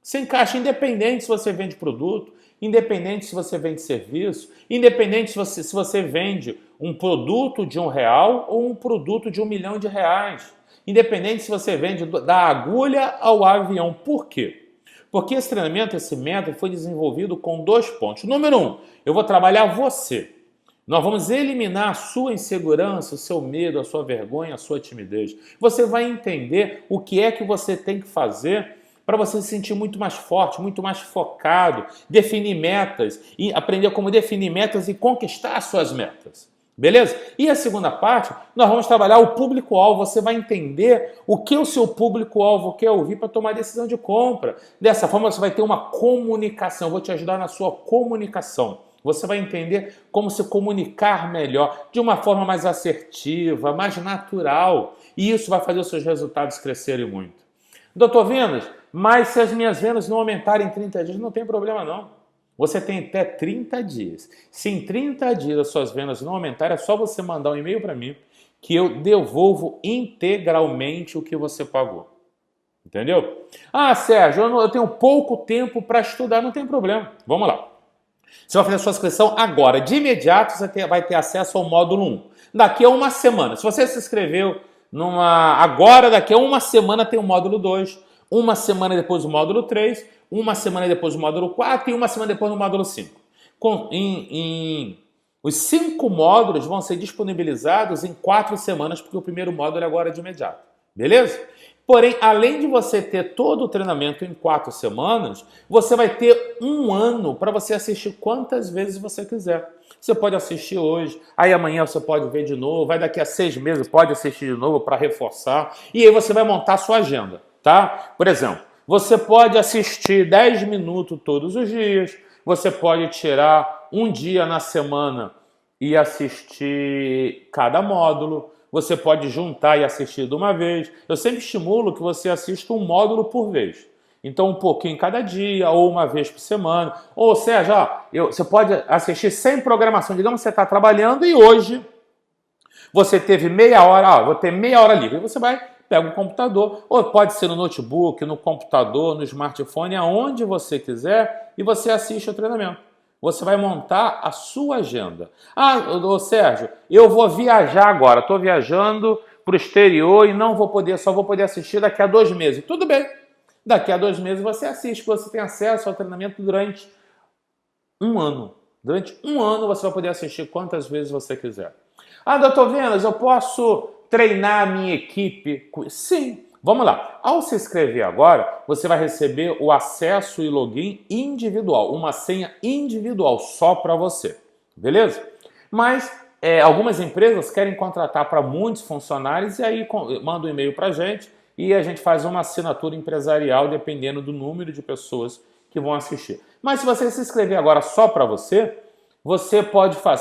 se encaixa independente se você vende produto, independente se você vende serviço, independente se você vende um produto de R$1 ou um produto de R$1 milhão, independente se você vende da agulha ao avião. Por quê? Porque esse treinamento, esse método foi desenvolvido com 2 pontos. Número 1, eu vou trabalhar você. Nós vamos eliminar a sua insegurança, o seu medo, a sua vergonha, a sua timidez. Você vai entender o que é que você tem que fazer para você se sentir muito mais forte, muito mais focado, definir metas e aprender como definir metas e conquistar as suas metas. Beleza? E a segunda parte, nós vamos trabalhar o público-alvo. Você vai entender o que o seu público-alvo quer ouvir para tomar decisão de compra. Dessa forma, você vai ter uma comunicação. Eu vou te ajudar na sua comunicação. Você vai entender como se comunicar melhor, de uma forma mais assertiva, mais natural. E isso vai fazer os seus resultados crescerem muito. Doutor Vendas, mas se as minhas vendas não aumentarem em 30 dias, não tem problema não. Você tem até 30 dias. Se em 30 dias as suas vendas não aumentarem, é só você mandar um e-mail para mim que eu devolvo integralmente o que você pagou. Entendeu? Ah, Sérgio, eu tenho pouco tempo para estudar, não tem problema. Vamos lá. Você vai fazer a sua inscrição agora. De imediato você vai ter acesso ao módulo 1. Daqui a uma semana. Se você se inscreveu agora, daqui a uma semana tem o módulo 2. Uma semana depois o módulo 3. Uma semana depois o módulo 4. E uma semana depois o módulo 5. Os 5 módulos vão ser disponibilizados em 4 semanas, porque o primeiro módulo é agora de imediato. Beleza? Porém, além de você ter todo o treinamento em 4 semanas, você vai ter 1 ano para você assistir quantas vezes você quiser. Você pode assistir hoje, aí amanhã você pode ver de novo, vai daqui a 6 meses, pode assistir de novo para reforçar, e aí você vai montar a sua agenda, tá? Por exemplo, você pode assistir 10 minutos todos os dias, você pode tirar um dia na semana e assistir cada módulo, você pode juntar e assistir de uma vez. Eu sempre estimulo que você assista um módulo por vez. Então, um pouquinho cada dia, ou uma vez por semana. Ou seja, você pode assistir sem programação. Digamos que você está trabalhando e hoje você teve meia hora, vou ter meia hora livre. Você vai, pega o computador, ou pode ser no notebook, no computador, no smartphone, aonde você quiser, e você assiste o treinamento. Você vai montar a sua agenda. Sérgio, eu vou viajar agora. Estou viajando para o exterior e só vou poder assistir daqui a 2 meses. Tudo bem. Daqui a 2 meses você assiste, você tem acesso ao treinamento durante 1 ano. Durante 1 ano você vai poder assistir quantas vezes você quiser. Doutor Vendas, eu posso treinar a minha equipe? Sim. Vamos lá. Ao se inscrever agora, você vai receber o acesso e login individual, uma senha individual só para você, beleza? Mas algumas empresas querem contratar para muitos funcionários e aí manda um e-mail para a gente e a gente faz uma assinatura empresarial dependendo do número de pessoas que vão assistir. Mas se você se inscrever agora só para você, você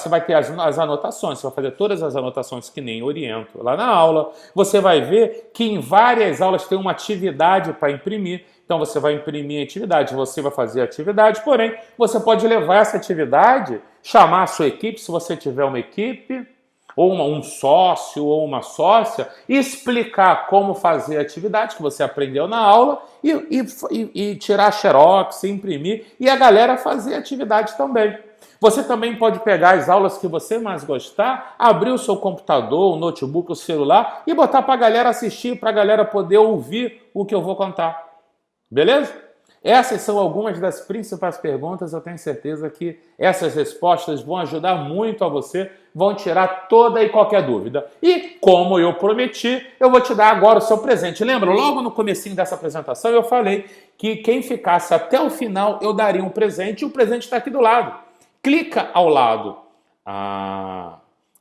vai ter as anotações, você vai fazer todas as anotações que nem oriento lá na aula. Você vai ver que em várias aulas tem uma atividade para imprimir. Então você vai imprimir a atividade, você vai fazer a atividade, porém você pode levar essa atividade, chamar a sua equipe, se você tiver uma equipe, ou um sócio ou uma sócia, e explicar como fazer a atividade que você aprendeu na aula e tirar xerox, imprimir, e a galera fazer a atividade também. Você também pode pegar as aulas que você mais gostar, abrir o seu computador, o notebook, o celular e botar para a galera assistir, para a galera poder ouvir o que eu vou contar. Beleza? Essas são algumas das principais perguntas. Eu tenho certeza que essas respostas vão ajudar muito a você, vão tirar toda e qualquer dúvida. E, como eu prometi, eu vou te dar agora o seu presente. Lembra, logo no comecinho dessa apresentação eu falei que quem ficasse até o final eu daria um presente e o presente está aqui do lado. Clica ao lado,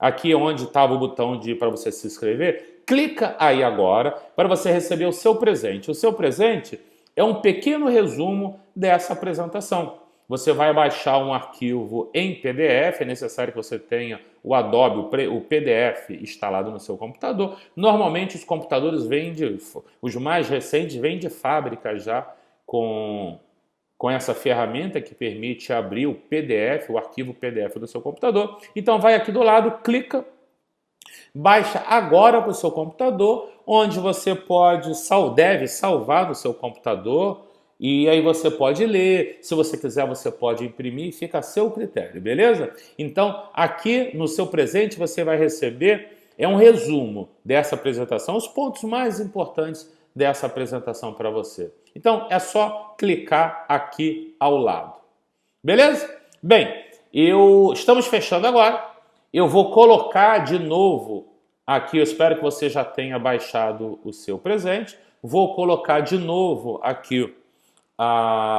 aqui onde estava o botão para você se inscrever, clica aí agora para você receber o seu presente. O seu presente é um pequeno resumo dessa apresentação. Você vai baixar um arquivo em PDF, é necessário que você tenha o Adobe, o PDF instalado no seu computador. Normalmente os computadores os mais recentes vêm de fábrica já com essa ferramenta que permite abrir o PDF, o arquivo PDF do seu computador. Então vai aqui do lado, clica, baixa agora para o seu computador, onde você deve salvar no seu computador, e aí você pode ler, se você quiser você pode imprimir, fica a seu critério, beleza? Então aqui no seu presente você vai receber, um resumo dessa apresentação, os pontos mais importantes dessa apresentação para você. Então, é só clicar aqui ao lado. Beleza? Bem, estamos fechando agora. Eu vou colocar de novo aqui, eu espero que você já tenha baixado o seu presente. Vou colocar de novo aqui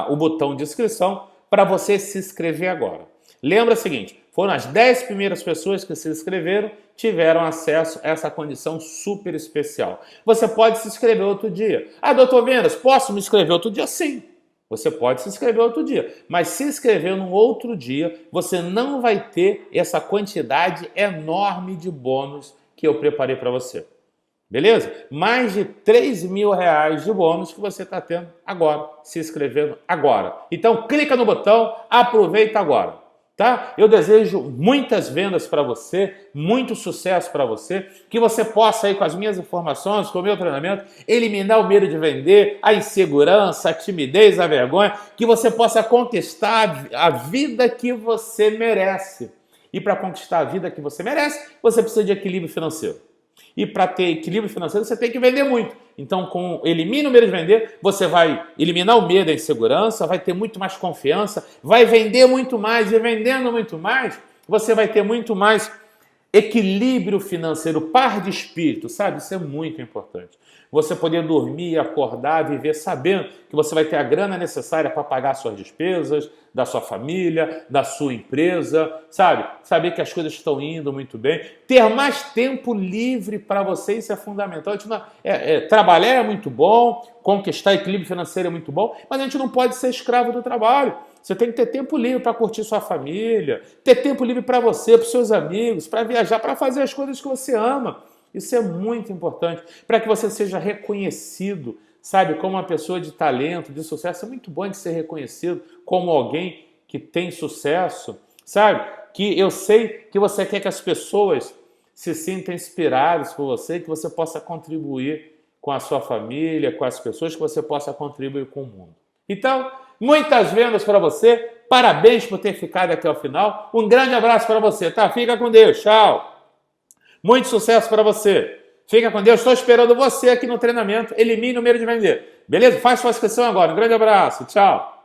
o botão de inscrição para você se inscrever agora. Lembra o seguinte, foram as 10 primeiras pessoas que se inscreveram, tiveram acesso a essa condição super especial. Você pode se inscrever outro dia. Doutor Vendas, posso me inscrever outro dia? Sim. Você pode se inscrever outro dia, mas se inscrever num outro dia, você não vai ter essa quantidade enorme de bônus que eu preparei para você. Beleza? Mais de R$3.000 de bônus que você está tendo agora, se inscrevendo agora. Então clica no botão, aproveita agora. Tá? Eu desejo muitas vendas para você, muito sucesso para você, que você possa aí com as minhas informações, com o meu treinamento, eliminar o medo de vender, a insegurança, a timidez, a vergonha, que você possa conquistar a vida que você merece. E para conquistar a vida que você merece, você precisa de equilíbrio financeiro. E para ter equilíbrio financeiro, você tem que vender muito. Então, com elimina o medo de vender, você vai eliminar o medo, a insegurança, vai ter muito mais confiança, vai vender muito mais. E vendendo muito mais, você vai ter muito mais equilíbrio financeiro, par de espírito, sabe? Isso é muito importante. Você poder dormir, acordar, viver sabendo que você vai ter a grana necessária para pagar suas despesas, da sua família, da sua empresa, sabe? Saber que as coisas estão indo muito bem. Ter mais tempo livre para você, isso é fundamental. Trabalhar é muito bom, conquistar equilíbrio financeiro é muito bom, mas a gente não pode ser escravo do trabalho. Você tem que ter tempo livre para curtir sua família, ter tempo livre para você, para os seus amigos, para viajar, para fazer as coisas que você ama. Isso é muito importante para que você seja reconhecido, sabe, como uma pessoa de talento, de sucesso. É muito bom de ser reconhecido como alguém que tem sucesso, sabe? Que eu sei que você quer que as pessoas se sintam inspiradas por você, que você possa contribuir com a sua família, com as pessoas, que você possa contribuir com o mundo. Então, muitas vendas para você. Parabéns por ter ficado aqui ao final. Um grande abraço para você, tá? Fica com Deus. Tchau. Muito sucesso para você. Fica com Deus. Estou esperando você aqui no treinamento. Elimine o medo de vender. Beleza? Faz sua inscrição agora. Um grande abraço. Tchau.